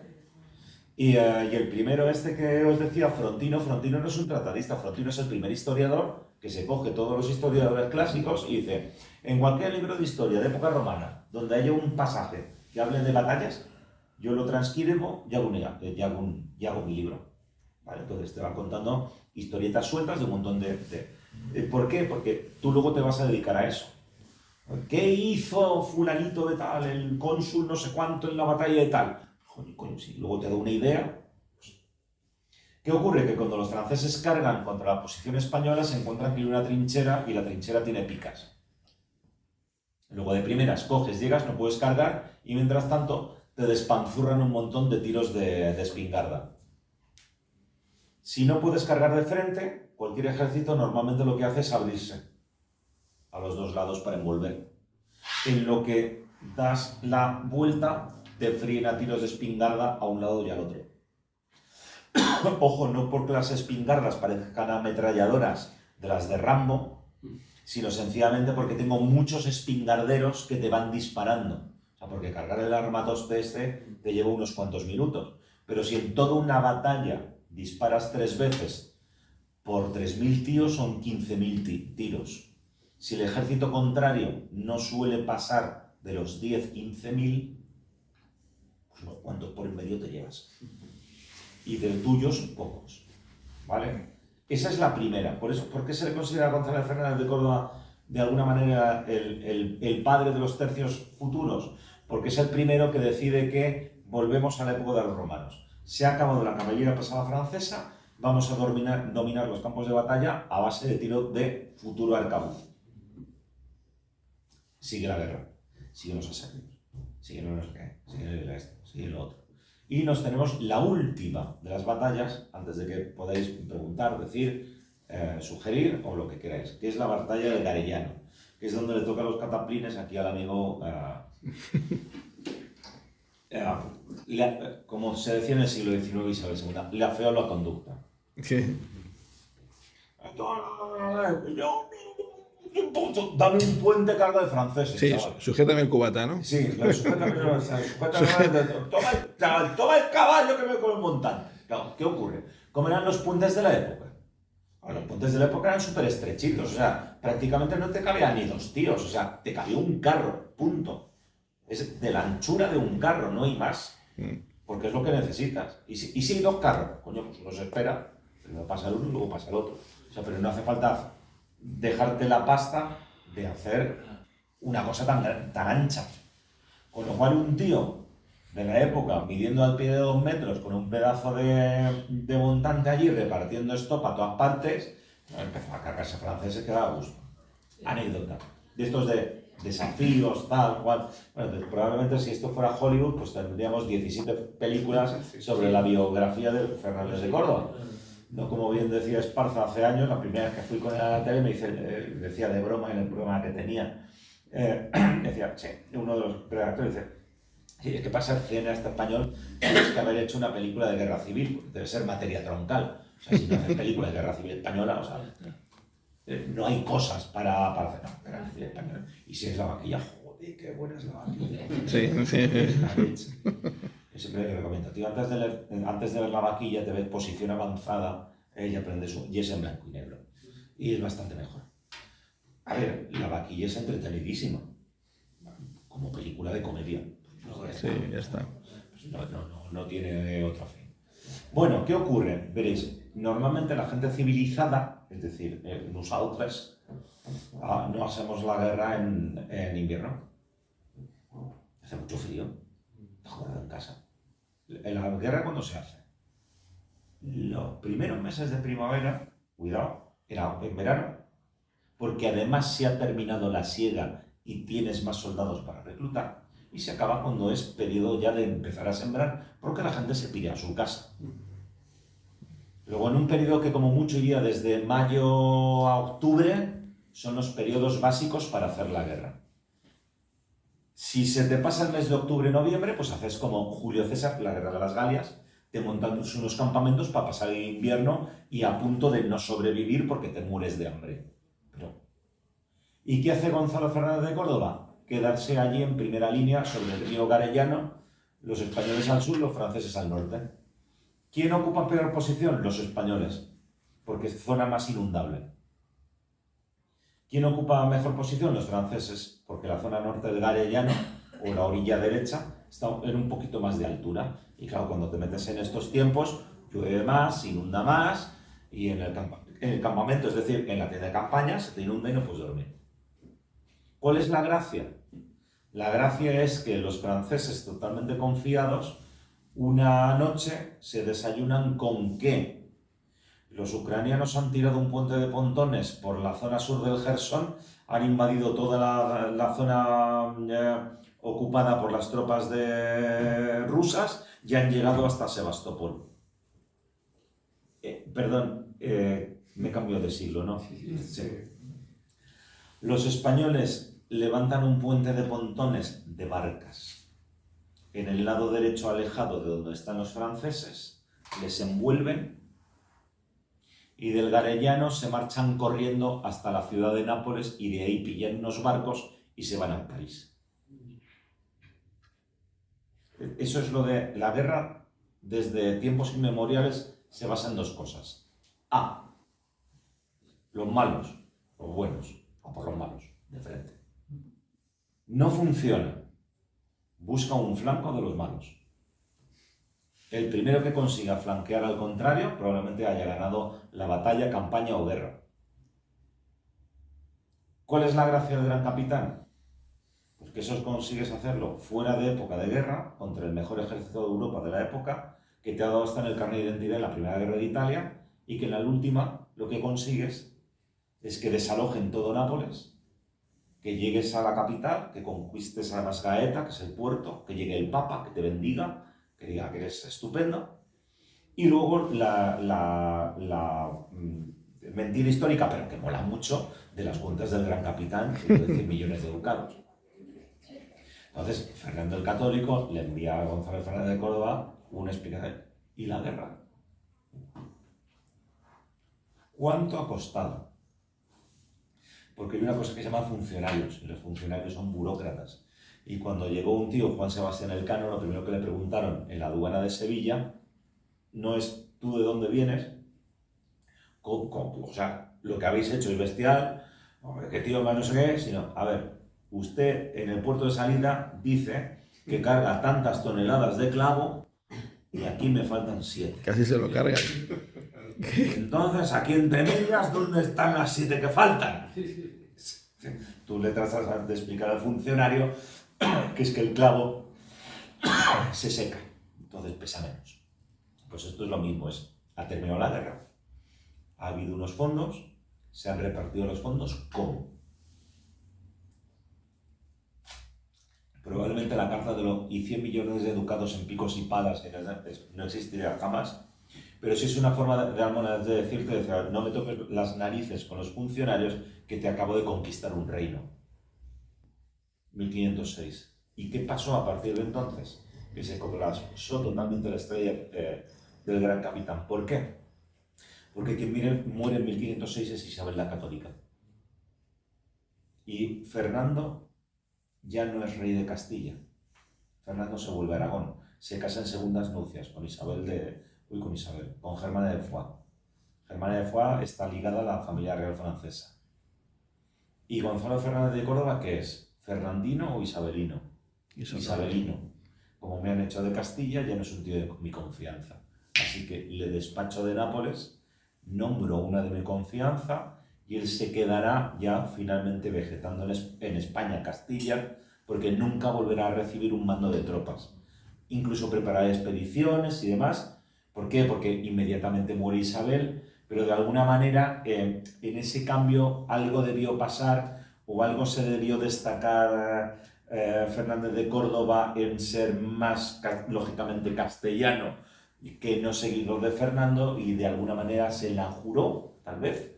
Y el primero que os decía, Frontino no es un tratadista, Frontino es el primer historiador que se coge todos los historiadores clásicos y dice, en cualquier libro de historia de época romana, donde haya un pasaje que hable de batallas, yo lo transcribo y hago mi libro. ¿Vale? Entonces te va contando historietas sueltas de un montón de... ¿Por qué? Porque tú luego te vas a dedicar a eso. ¿Qué hizo fulanito de tal, el cónsul no sé cuánto en la batalla de tal? Coño, si luego te da una idea. Pues... ¿Qué ocurre? Que cuando los franceses cargan contra la posición española se encuentran que hay una trinchera y la trinchera tiene picas. Luego de primeras coges, llegas, no puedes cargar y mientras tanto te despanzurran un montón de tiros de espingarda. Si no puedes cargar de frente, cualquier ejército normalmente lo que hace es abrirse a los 2 lados para envolver. En lo que das la vuelta, te fríen a tiros de espingarda a un lado y al otro. Ojo, no porque las espingardas parezcan ametralladoras de las de Rambo, sino sencillamente porque tengo muchos espingarderos que te van disparando. O sea, porque cargar el armatoste te lleva unos cuantos minutos. Pero si en toda una batalla disparas 3 veces por 3.000 tíos, son 15.000 tiros. Si el ejército contrario no suele pasar de los 10-15.000, pues unos cuantos por en medio te llevas. Y del tuyos, pocos. ¿Vale? Esa es la primera. ¿Por qué se le considera a González Fernández de Córdoba de alguna manera el padre de los tercios futuros? Porque es el primero que decide que volvemos a la época de los romanos. Se ha acabado la caballería pasada francesa, vamos a dominar los campos de batalla a base de tiro de futuro arcabuz. Sigue la guerra, siguen los asedios, sigue no sé qué, sigue esto, sigue lo otro. Y nos tenemos la última de las batallas, antes de que podáis preguntar, decir, sugerir o lo que queráis, que es la batalla de Garellano, que es donde le toca los cataplines aquí al amigo como se decía en el siglo XIX Isabel II, le afeó la conducta. Sí. Dame un puente cargo de franceses, Sí, chaval. sujétame el cubata, ¿no? Sí, toma el caballo que me come el montante. Claro, ¿qué ocurre? ¿Cómo eran los puentes de la época? Los puentes de la época eran súper estrechitos, o sea, prácticamente no te cabían ni dos tíos, o sea, te cabía un carro, punto. Es de la anchura de un carro, no hay más, porque es lo que necesitas. Y si hay dos carros, coño, pues uno se espera, primero pasa el uno y luego pasa el otro. O sea, pero no hace falta dejarte la pasta de hacer una cosa tan ancha. Con lo cual un tío de la época, midiendo al pie de 2 metros, con un pedazo de montante allí, repartiendo estopa a todas partes, empezó a cargarse franceses que daba gusto. Anécdota. De estos de desafíos, tal, cual. Bueno, probablemente si esto fuera Hollywood, pues tendríamos 17 películas sobre la biografía de Fernández de Córdoba. No, como bien decía Esparza hace años, la primera vez que fui con él a la tele, me decía de broma en el programa que tenía, decía, sí, uno de los redactores dice, sí, es que para ser cineasta español tienes que haber hecho una película de guerra civil, porque debe ser materia troncal. O sea, si no haces película de guerra civil española, o sea, no hay cosas para hacer guerra civil española. Y si es la vaquilla, joder, qué buena es la vaquilla. Sí, sí. Yo siempre recomiendo, tío, antes de ver la vaquilla, te ves Posición Avanzada y aprendes, y es en blanco y negro. Y es bastante mejor. A ver, la vaquilla es entretenidísima, como película de comedia. Sí, ya está. No tiene otra fin. Bueno, ¿qué ocurre? Veréis, normalmente la gente civilizada, es decir, nosotros, no hacemos la guerra en invierno. Hace mucho frío. Está jugando en casa. En la guerra, ¿cuándo se hace? Los primeros meses de primavera, cuidado, era en verano, porque además se ha terminado la siega y tienes más soldados para reclutar, y se acaba cuando es periodo ya de empezar a sembrar, porque la gente se pide a su casa. Luego, en un periodo que como mucho iría desde mayo a octubre, son los periodos básicos para hacer la guerra. Si se te pasa el mes de octubre-noviembre, pues haces como Julio César, la guerra de las Galias, te montan unos campamentos para pasar el invierno y a punto de no sobrevivir porque te mueres de hambre. ¿Y qué hace Gonzalo Fernández de Córdoba? Quedarse allí en primera línea sobre el río Garellano, los españoles al sur, los franceses al norte. ¿Quién ocupa peor posición? Los españoles, porque es zona más inundable. ¿Quién ocupa mejor posición? Los franceses, porque la zona norte del Garellano, o la orilla derecha, está en un poquito más de altura. Y claro, cuando te metes en estos tiempos, llueve más, inunda más, y en el campamento, es decir, en la tienda de campaña, se te inunda y no puedes dormir. ¿Cuál es la gracia? La gracia es que los franceses, totalmente confiados, una noche se desayunan con que los ucranianos han tirado un puente de pontones por la zona sur del Jersón, han invadido toda la zona ocupada por las tropas rusas y han llegado hasta Sebastopol. Me cambio de siglo, ¿no? Sí. Los españoles levantan un puente de pontones de barcas en el lado derecho alejado de donde están los franceses, les envuelven y del Garellano se marchan corriendo hasta la ciudad de Nápoles y de ahí pillan unos barcos y se van a París. Eso es lo de la guerra. Desde tiempos inmemoriales se basa en dos cosas. A, los malos, los buenos, a por los malos, de frente. No funciona. Busca un flanco de los malos. El primero que consiga flanquear al contrario probablemente haya ganado la batalla, campaña o guerra. ¿Cuál es la gracia del Gran Capitán? Pues que eso consigues hacerlo fuera de época de guerra, contra el mejor ejército de Europa de la época, que te ha dado hasta en el carnet de identidad en la Primera Guerra de Italia, y que en la última lo que consigues es que desalojen todo Nápoles, que llegues a la capital, que conquistes a Masgaeta, que es el puerto, que llegue el Papa, que te bendiga, que diga que eres estupendo, y luego la mentira histórica, pero que mola mucho, de las cuentas del Gran Capitán, que puede decir millones de ducados. Entonces, Fernando el Católico le envía a Gonzalo Fernández de Córdoba una explicación. ¿Y la guerra? ¿Cuánto ha costado? Porque hay una cosa que se llama funcionarios, y los funcionarios son burócratas. Y cuando llegó un tío, Juan Sebastián Elcano, lo primero que le preguntaron en la aduana de Sevilla no es ¿tú de dónde vienes? O sea, lo que habéis hecho es bestial, que tío más no sé qué, sino, a ver, usted en el puerto de salida dice que carga tantas toneladas de clavo y aquí me faltan 7. Casi se lo cargan. Entonces, aquí entre medias, ¿dónde están las 7 que faltan? Tú le tratas de explicar al funcionario que es que el clavo se seca, entonces pesa menos. Pues esto es lo mismo, ha terminado la guerra, ha habido unos fondos, se han repartido los fondos, ¿cómo? Probablemente la carta de los 100 millones de ducados en picos y palas no existiría jamás, pero sí es una forma de decirte, no me toques las narices con los funcionarios que te acabo de conquistar un reino. 1506. ¿Y qué pasó a partir de entonces? Que se colapsó totalmente la estrella del gran capitán. ¿Por qué? Porque quien muere en 1506 es Isabel la Católica. Y Fernando ya no es rey de Castilla. Fernando se vuelve a Aragón. Se casa en segundas nupcias con con Germana de Foix. Germana de Foix está ligada a la familia real francesa. ¿Y Gonzalo Fernández de Córdoba qué es? ¿Fernandino o isabelino? Isabelino. Como me han hecho de Castilla, ya no es un tío de mi confianza. Así que le despacho de Nápoles, nombro una de mi confianza y él se quedará ya finalmente vegetando en España, Castilla, porque nunca volverá a recibir un mando de tropas. Incluso preparará expediciones y demás. ¿Por qué? Porque inmediatamente muere Isabel, pero de alguna manera en ese cambio algo debió pasar o algo se debió destacar Fernández de Córdoba en ser más, lógicamente, castellano que no seguidor de Fernando y de alguna manera se la juró, tal vez,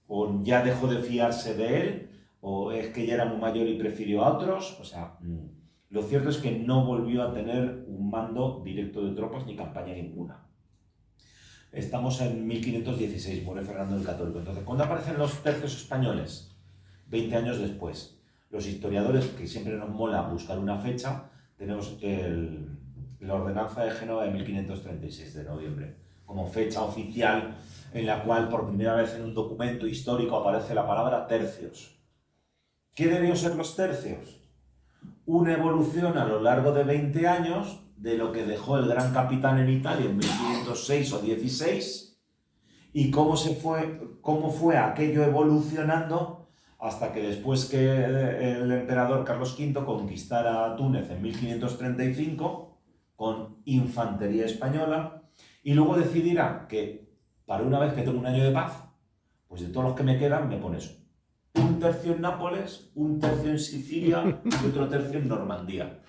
o ya dejó de fiarse de él, o es que ya era muy mayor y prefirió a otros, o sea, lo cierto es que no volvió a tener un mando directo de tropas ni campaña ninguna. Estamos en 1516, muere Fernando el Católico. Entonces, ¿cuándo aparecen los tercios españoles? 20 años después. Los historiadores, que siempre nos mola buscar una fecha, tenemos la ordenanza de Génova de 1536, de noviembre, como fecha oficial en la cual por primera vez en un documento histórico aparece la palabra tercios. ¿Qué debió ser los tercios? Una evolución a lo largo de 20 años de lo que dejó el gran capitán en Italia en 1506 o 16 y cómo fue aquello evolucionando hasta que después que el emperador Carlos V conquistara Túnez en 1535 con infantería española y luego decidirá que para una vez que tengo un año de paz, pues de todos los que me quedan me pones un tercio en Nápoles, un tercio en Sicilia y otro tercio en Normandía.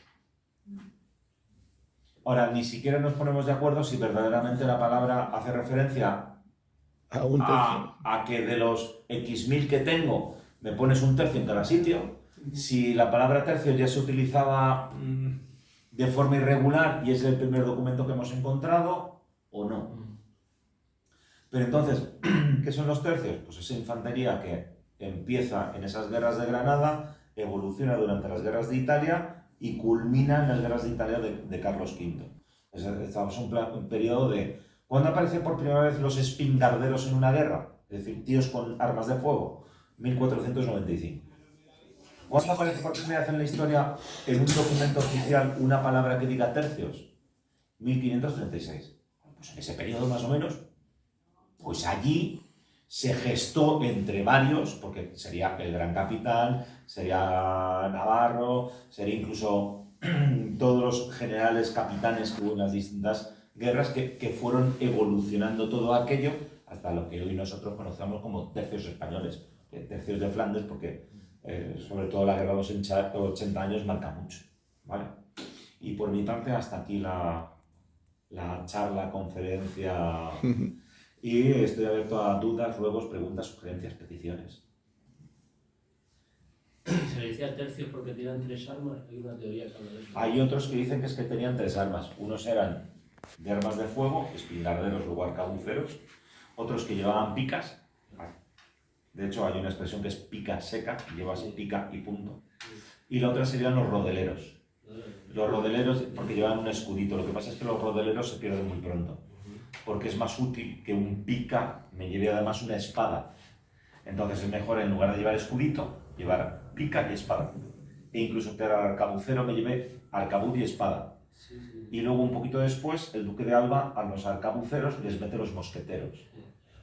Ahora, ni siquiera nos ponemos de acuerdo si verdaderamente la palabra hace referencia a que de los X.000 que tengo me pones un tercio en cada sitio. Si la palabra tercio ya se utilizaba de forma irregular y es el primer documento que hemos encontrado o no. Pero entonces, ¿qué son los tercios? Pues esa infantería que empieza en esas guerras de Granada, evoluciona durante las guerras de Italia y culmina en las guerras de Italia de Carlos V. Estamos en un periodo de... ¿Cuándo aparecen por primera vez los espingarderos en una guerra? Es decir, tíos con armas de fuego. 1495. ¿Cuándo aparece por primera vez en la historia en un documento oficial una palabra que diga tercios? 1536. Pues en ese periodo más o menos, pues allí se gestó entre varios, porque sería el gran capitán, sería Navarro, sería incluso todos los generales capitanes que hubo en las distintas guerras que fueron evolucionando todo aquello hasta lo que hoy nosotros conocemos como tercios españoles, tercios de Flandes, porque sobre todo la guerra de los 80 años marca mucho, ¿vale? Y por mi parte hasta aquí la charla, conferencia... Y estoy abierto a dudas, ruegos, preguntas, sugerencias, peticiones. Se le decía tercios porque tenían 3 armas. Hay una teoría que habla de eso. Hay otros que dicen que es que tenían 3 armas. Unos eran de armas de fuego, espingarderos, luego arcabuceros. Otros que llevaban picas. De hecho, hay una expresión que es pica seca, llevas pica y punto. Y la otra serían los rodeleros. Los rodeleros, porque llevaban un escudito. Lo que pasa es que los rodeleros se pierden muy pronto, porque es más útil que un pica me lleve además una espada. Entonces es mejor, en lugar de llevar escudito, llevar pica y espada. E incluso que al arcabucero me lleve arcabuz y espada. Y luego, un poquito después, el duque de Alba a los arcabuceros les mete los mosqueteros.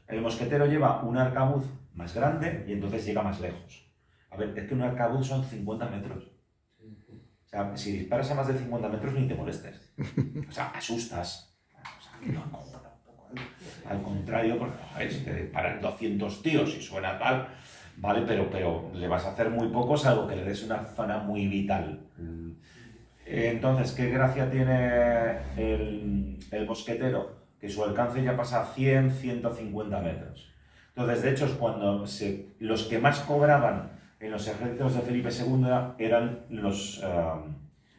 El mosquetero lleva un arcabuz más grande y entonces llega más lejos. A ver, es que un arcabuz son 50 metros. O sea, si disparas a más de 50 metros ni te molestes. O sea, asustas. O sea, no, al contrario, porque si te disparan 200 tíos y suena tal, vale, pero le vas a hacer muy poco, salvo que le des una zona muy vital. Entonces, ¿qué gracia tiene el mosquetero? Que su alcance ya pasa a 100, 150 metros. Entonces, de hecho, es cuando los que más cobraban en los ejércitos de Felipe II eran los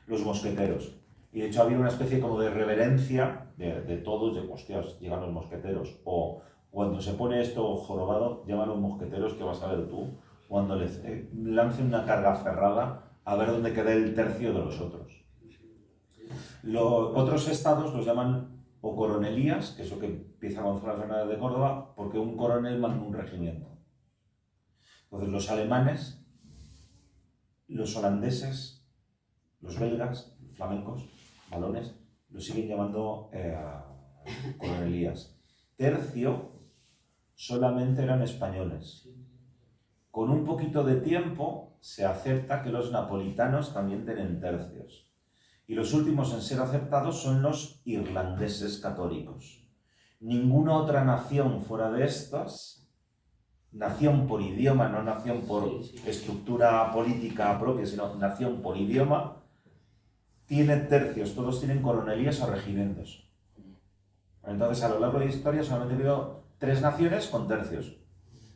mosqueteros. Y de hecho había una especie como de reverencia de todos, de hostias, llegan los mosqueteros. O cuando se pone esto jorobado, llaman los mosqueteros, que vas a ver tú, cuando les lancen una carga cerrada, a ver dónde queda el tercio de los otros. Los otros estados los llaman o coronelías, que es lo que empieza Gonzalo Fernández de Córdoba, porque un coronel manda un regimiento. Entonces los alemanes, los holandeses, los belgas, flamencos, balones, los siguen llamando coronelías. Tercio solamente eran españoles. Con un poquito de tiempo se acepta que los napolitanos también tienen tercios. Y los últimos en ser aceptados son los irlandeses católicos. Ninguna otra nación fuera de estas, nación por idioma, no nación por estructura política propia, sino nación por idioma, tiene tercios, todos tienen coronelías o regimientos. Entonces, a lo largo de la historia solamente ha habido 3 naciones con tercios: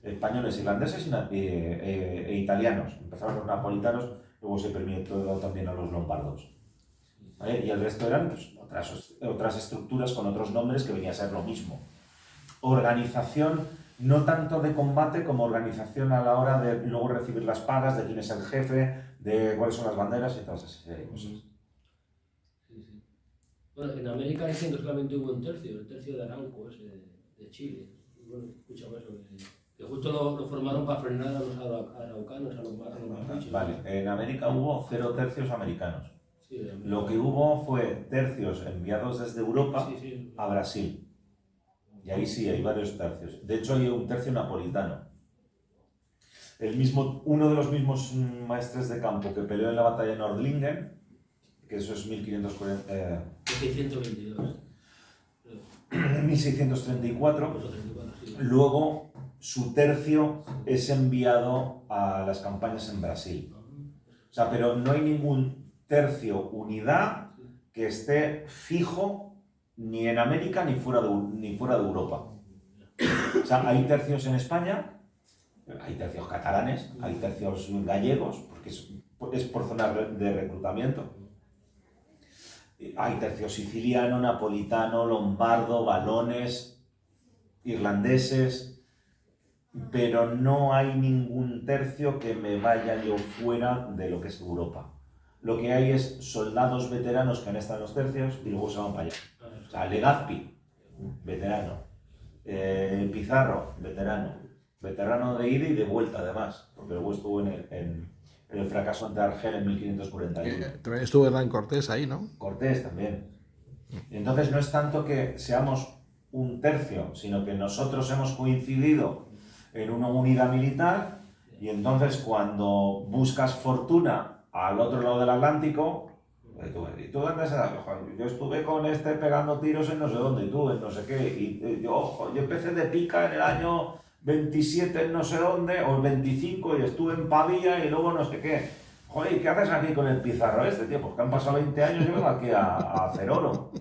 españoles, irlandeses e italianos. Empezaron los napolitanos, luego se permitió también a los lombardos. ¿Vale? Y el resto eran pues, otras estructuras con otros nombres que venía a ser lo mismo. Organización no tanto de combate como organización a la hora de luego recibir las pagas, de quién es el jefe, de cuáles son las banderas y todas esas cosas. Sí. Bueno, en América dicen que solamente hubo un tercio, el tercio de Arauco, ese de Chile. Bueno, escuchamos eso, que justo lo formaron para frenar a los araucanos, a los mapuches. Vale, en América hubo 0 tercios americanos. Sí, lo que hubo fue tercios enviados desde Europa a Brasil. Y ahí sí, hay varios tercios. De hecho, hay un tercio napolitano. Uno de los mismos maestres de campo que peleó en la batalla de Nordlingen, que eso es 1622. 1634, luego su tercio es enviado a las campañas en Brasil. O sea, pero no hay ningún tercio unidad que esté fijo ni en América ni fuera de Europa. O sea, hay tercios en España, hay tercios catalanes, hay tercios gallegos, porque es por zona de reclutamiento. Hay tercio siciliano, napolitano, lombardo, valones, irlandeses, pero no hay ningún tercio que me vaya yo fuera de lo que es Europa. Lo que hay es soldados veteranos que han estado en los tercios y luego se van para allá. O sea, Legazpi, veterano. Pizarro, veterano de ida y de vuelta además, porque luego estuvo en el fracaso ante Argel en 1541. También estuvo Hernán Cortés ahí, ¿no? Cortés también. Entonces no es tanto que seamos un tercio, sino que nosotros hemos coincidido en una unidad militar y entonces cuando buscas fortuna al otro lado del Atlántico, ¿y tú dónde estás? Yo estuve con este pegando tiros en no sé dónde, y tú en no sé qué, y yo empecé de pica en el año 27 en no sé dónde, o el 25, y estuve en Pavía y luego no sé qué. Joder, ¿qué haces aquí con el Pizarro este, tío? Pues que han pasado 20 años y vengo aquí a hacer oro.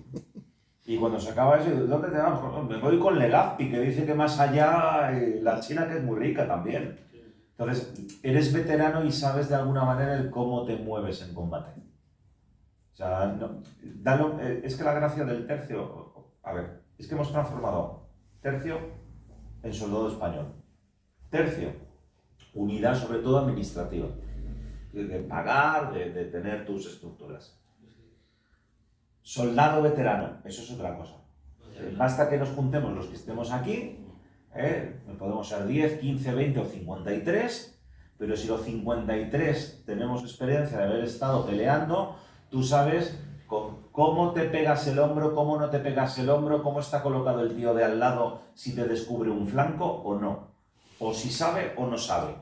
Y cuando se acaba eso, ¿dónde te vas? Me voy con Legazpi, que dice que más allá la China que es muy rica también. Entonces, eres veterano y sabes de alguna manera el cómo te mueves en combate. O sea, es que la gracia del tercio, a ver, es que hemos transformado tercio en soldado español. Tercio, unidad sobre todo administrativa, de pagar, de tener tus estructuras. Soldado veterano, eso es otra cosa. Basta que nos juntemos los que estemos aquí, podemos ser 10, 15, 20 o 53, pero si los 53 tenemos experiencia de haber estado peleando, tú sabes cómo te pegas el hombro, cómo no te pegas el hombro, cómo está colocado el tío de al lado, si te descubre un flanco o no, o si sabe o no sabe.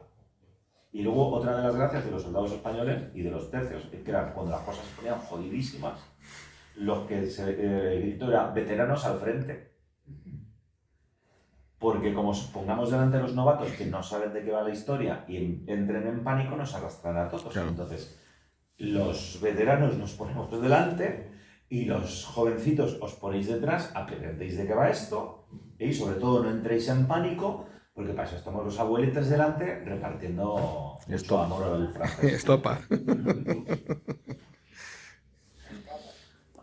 Y luego otra de las gracias de los soldados españoles y de los tercios, es que eran cuando las cosas se ponían jodidísimas, los que el grito era veteranos al frente. Porque como pongamos delante a los novatos que no saben de qué va la historia y entren en pánico, nos arrastran a todos. Claro. Entonces, los veteranos nos ponemos por delante y los jovencitos os ponéis detrás, aprendéis de qué va esto y sobre todo no entréis en pánico, porque para eso estamos los abuelitos delante repartiendo mucho amor al francés. Estopa.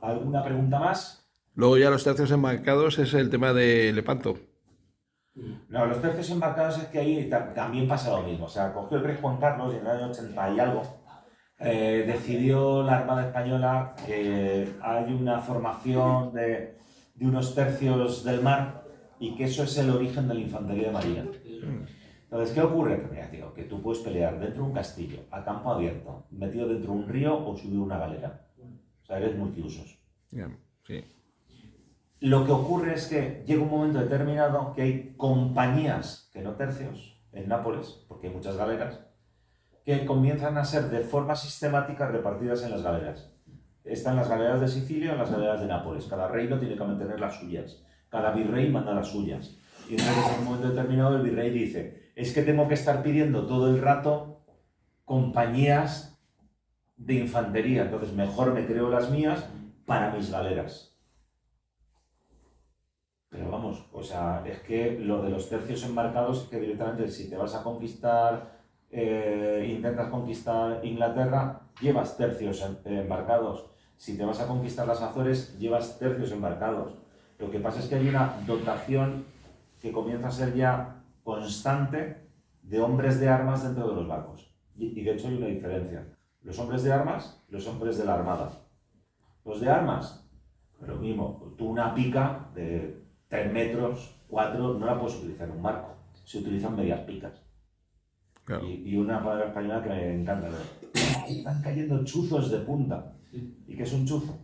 ¿Alguna pregunta más? Luego ya los tercios enmarcados es el tema de Lepanto. No, los tercios embarcados es que ahí también pasa lo mismo. O sea, cogió el rey Juan Carlos y en el año 80 y algo decidió la Armada Española que hay una formación de unos tercios del mar y que eso es el origen de la infantería de marina. Entonces, ¿qué ocurre? Que, mira, tío, que tú puedes pelear dentro de un castillo, a campo abierto, metido dentro de un río o subir una galera. O sea, eres multiusos. Sí. Lo que ocurre es que llega un momento determinado que hay compañías, que no tercios, en Nápoles, porque hay muchas galeras, que comienzan a ser de forma sistemática repartidas en las galeras. Están las galeras de Sicilia o las galeras de Nápoles. Cada reino tiene que mantener las suyas. Cada virrey manda las suyas. Y entonces en un momento determinado el virrey dice, es que tengo que estar pidiendo todo el rato compañías de infantería, entonces mejor me creo las mías para mis galeras. Pero vamos, o sea, es que lo de los tercios embarcados es que directamente si te vas a conquistar, intentas conquistar Inglaterra, llevas tercios embarcados. Si te vas a conquistar las Azores, llevas tercios embarcados. Lo que pasa es que hay una dotación que comienza a ser ya constante de hombres de armas dentro de los barcos. Y de hecho hay una diferencia. Los hombres de armas, los hombres de la armada. Los de armas, lo mismo, tú una pica de 3 metros, 4, no la puedes utilizar en un barco. Se utilizan medias picas. Claro. Y una palabra española que me encanta. Están cayendo chuzos de punta. ¿Y qué es un chuzo?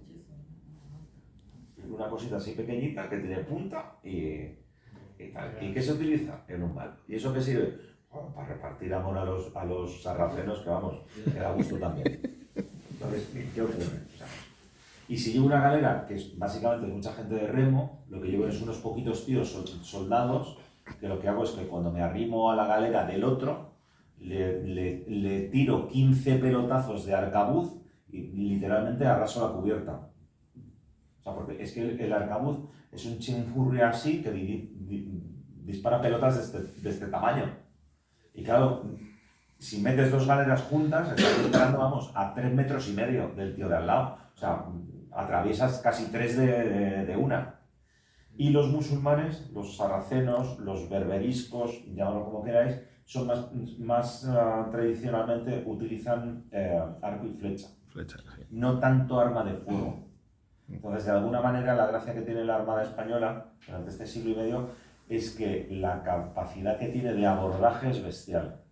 Una cosita así pequeñita que tiene punta y tal. ¿Y qué se utiliza? En un barco. ¿Y eso qué sirve? Bueno, para repartir amor a los sarracenos, que vamos, que da gusto también. Entonces, ¿qué ocurre? O sea, y si llevo una galera, que es básicamente mucha gente de remo, lo que llevo es unos poquitos tíos soldados, que lo que hago es que cuando me arrimo a la galera del otro, le tiro 15 pelotazos de arcabuz y literalmente arraso la cubierta. O sea, porque es que el arcabuz es un chinfurri así que dispara pelotas de este tamaño. Y claro, si metes 2 galeras juntas, estás disparando, vamos, a 3,5 metros del tío de al lado. O sea, atraviesas casi 3 de una. Y los musulmanes, los sarracenos, los berberiscos, llamadlo como queráis, son más tradicionalmente utilizan arco y flecha. Flecha, sí. No tanto arma de fuego. Entonces, de alguna manera, la gracia que tiene la Armada Española durante este siglo y medio es que la capacidad que tiene de abordaje es bestial.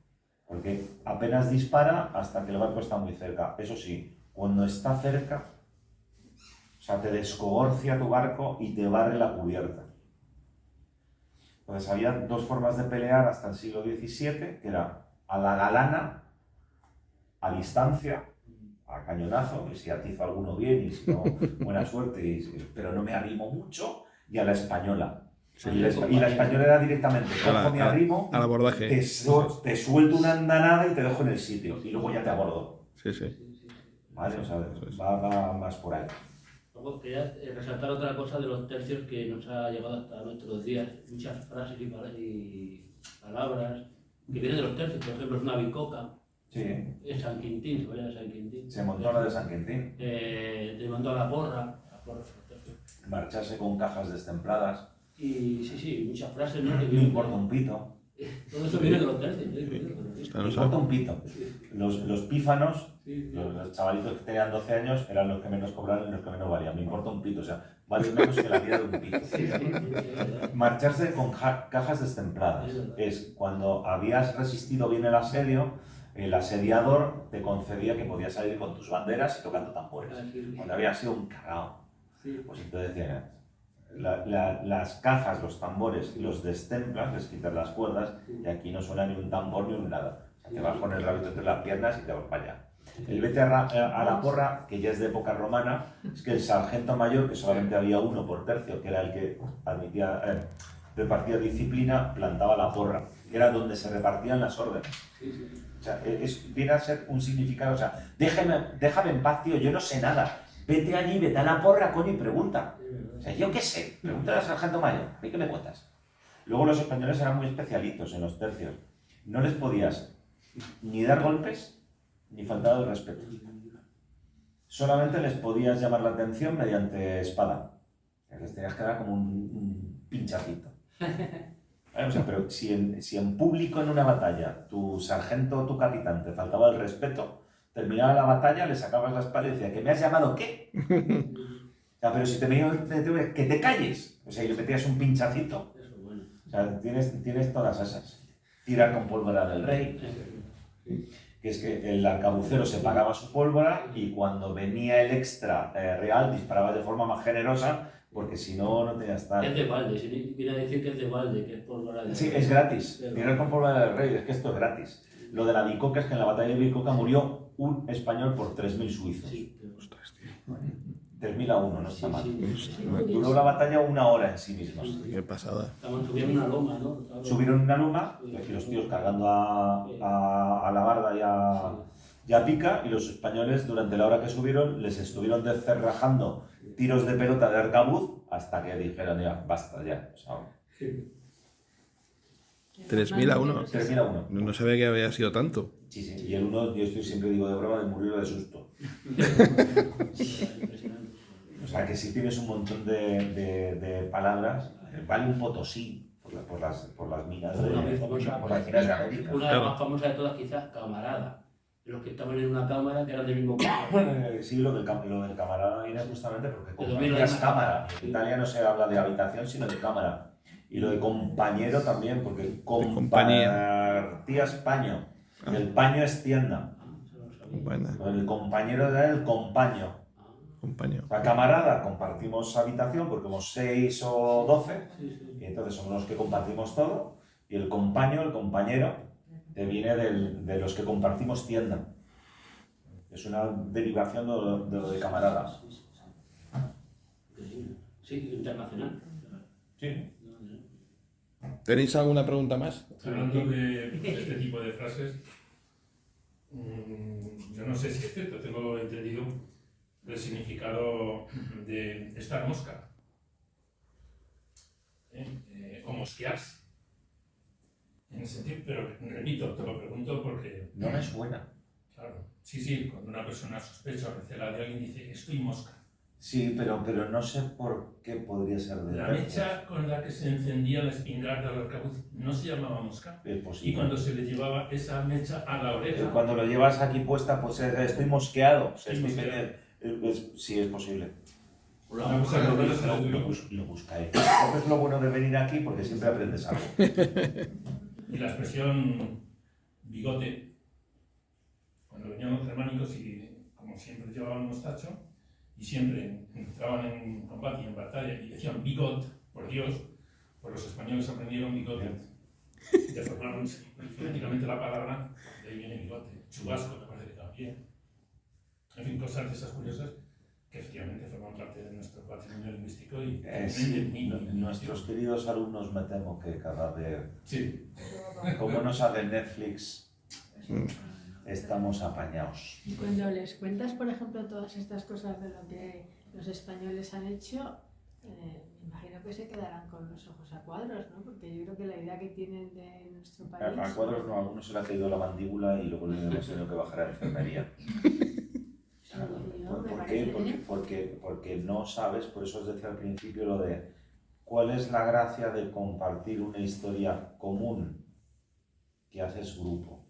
Porque apenas dispara hasta que el barco está muy cerca. Eso sí, cuando está cerca, o sea, te descoborcia tu barco y te barre la cubierta. Entonces había 2 formas de pelear hasta el siglo XVII, que era a la galana, a distancia, a cañonazo, y si atizo a alguno bien, y si no, buena suerte, pero no me arrimo mucho, y a la española. Sí. Y la española era directamente, cojo mi arrimo, al abordaje. te suelto una andanada y te dejo en el sitio, y luego ya te abordo. Sí, sí. ¿Vale? O sea, va más por ahí. Luego quería resaltar otra cosa de los tercios que nos ha llegado hasta nuestros días. Muchas frases y palabras que viene de los tercios, por ejemplo, es una bicoca, Sí, en San Quintín, se baila en San Quintín. se montó la de San Quintín. Te mandó a la porra son los tercios. Marcharse con cajas destempladas. Y sí, muchas frases, ¿no? Que Me vienen importa un pito. todo eso viene de los tercios, ¿sí? Está, Me no importa sabe. un pito. Los pífanos, Sí, sí. los chavalitos que tenían 12 años, eran los que menos cobraban y los que menos valían. Me importa un pito, o sea, vale menos que la vida de un pito. Sí, es verdad. Marcharse con cajas destempladas es cuando habías resistido bien el asedio, el asediador te concedía que podías salir con tus banderas y tocando tambores. Ah, sí. Cuando habías sido un cagao, Sí. pues entonces decían, las cajas, los tambores y los destemplas, les quitas las cuerdas y aquí no suena ni un tambor ni un nada. O sea, te vas con el rabito entre las piernas y te vas para allá. El vete a la porra, que ya es de época romana, es que el sargento mayor, que solamente había uno por tercio, que era el que repartía disciplina, plantaba la porra, que era donde se repartían las órdenes. Sí, sí. O sea, viene a ser un significado, o sea, déjame en paz, tío, yo no sé nada. Vete allí, vete a la porra, coño, y pregunta. O sea, yo qué sé, pregúntale al sargento mayor, ¿a mí qué me cuentas? Luego los españoles eran muy especialitos en los tercios. No les podías ni dar golpes, ni faltar el respeto. Solamente les podías llamar la atención mediante espada. Les tenías que dar como un pinchacito. O sea, pero si en público en una batalla tu sargento o tu capitán te faltaba el respeto, terminaba la batalla, le sacabas la espada y decía, ¿que me has llamado qué? O sea, pero si te venía que te calles. O sea, y le metías un pinchacito. Eso, bueno. O sea, tienes todas esas. Tirar con pólvora del rey, que es que el arcabucero se pagaba su pólvora y cuando venía el extra real disparaba de forma más generosa, porque si no, no tenías tal. Es de balde, viene a decir que es de balde, que es pólvora de... Sí, es gratis. Tirar con pólvora del rey, es que esto es gratis. Lo de la bicoca es que en la batalla de Bicoca murió un español por 3.000 suizos. Sí, Ostras, tío. 3.000 a 1, no está mal. sí. Duró la batalla 1 hora en sí misma. Qué pasada. Estaban subiendo una loma, ¿no? Subieron una loma, y los tíos cargando a la barda y a pica, y los españoles durante la hora que subieron les estuvieron descerrajando tiros de pelota de arcabuz hasta que dijeron ya, basta ya. O sea, 3.000 a 1. 3.000 a 1. No sabía que había sido tanto. Sí, sí. Y el 1, yo siempre digo de broma, de morir de susto. O sea que si tienes un montón de palabras, vale un Potosí por las minas de América. Una de las más famosas de todas quizás, camarada. Los que estaban en una cámara que eran del mismo cámara. Sí, lo del camarada viene justamente porque Pero compartías mira, cámara. sí. En Italia no se habla de habitación, sino de cámara. Y lo de compañero también, porque compartías paño. Y el paño es tienda. Bueno, El compañero era el compaño. compañero. La camarada compartimos habitación porque somos 6 o 12. Sí. Y entonces somos los que compartimos todo. Y el compañero, viene de los que compartimos tienda. Es una derivación de lo de camarada. Sí, internacional. Sí. ¿Tenéis alguna pregunta más? Hablando de este tipo de frases, yo no sé si es cierto, tengo entendido el significado de estar mosca, o mosquearse, en el sentido, pero repito, te lo pregunto porque, No me suena. claro, sí, cuando una persona sospecha o recela de alguien dice estoy mosca. Sí, pero no sé por qué podría ser de La tercios. mecha con la que se encendía la espingarda del arcabuz no se llamaba mosca. Es Y posible. cuando se le llevaba esa mecha a la oreja, Cuando lo llevas aquí puesta, pues estoy mosqueado. O sea, Estoy mosqueado. Sí, es posible. una cosa que no se le dio. Lo buscaré. Esto es lo bueno de venir aquí porque siempre aprendes algo. Y la expresión bigote, cuando venían los germánicos y como siempre llevaban mostacho y siempre entraban en combate y en batalla y decían bigot, por Dios, pues los españoles aprendieron bigote. Deformaron fonéticamente la palabra, de ahí viene bigote. Chubasco, me parece que también. En fin, cosas de esas curiosas que efectivamente forman parte de nuestro patrimonio lingüístico y Sí, nuestros queridos alumnos me temo que cada vez, Sí, como no sabe Netflix, estamos apañados. Y cuando les cuentas, por ejemplo, todas estas cosas de lo que los españoles han hecho, Imagino que se quedarán con los ojos a cuadros, ¿no? Porque yo creo que la idea que tienen de nuestro país... A cuadros no, a algunos se le ha caído la mandíbula y luego le hemos tenido que bajar a la enfermería. Claro, ¿por qué? Porque no sabes, por eso os decía al principio lo de cuál es la gracia de compartir una historia común que haces grupo.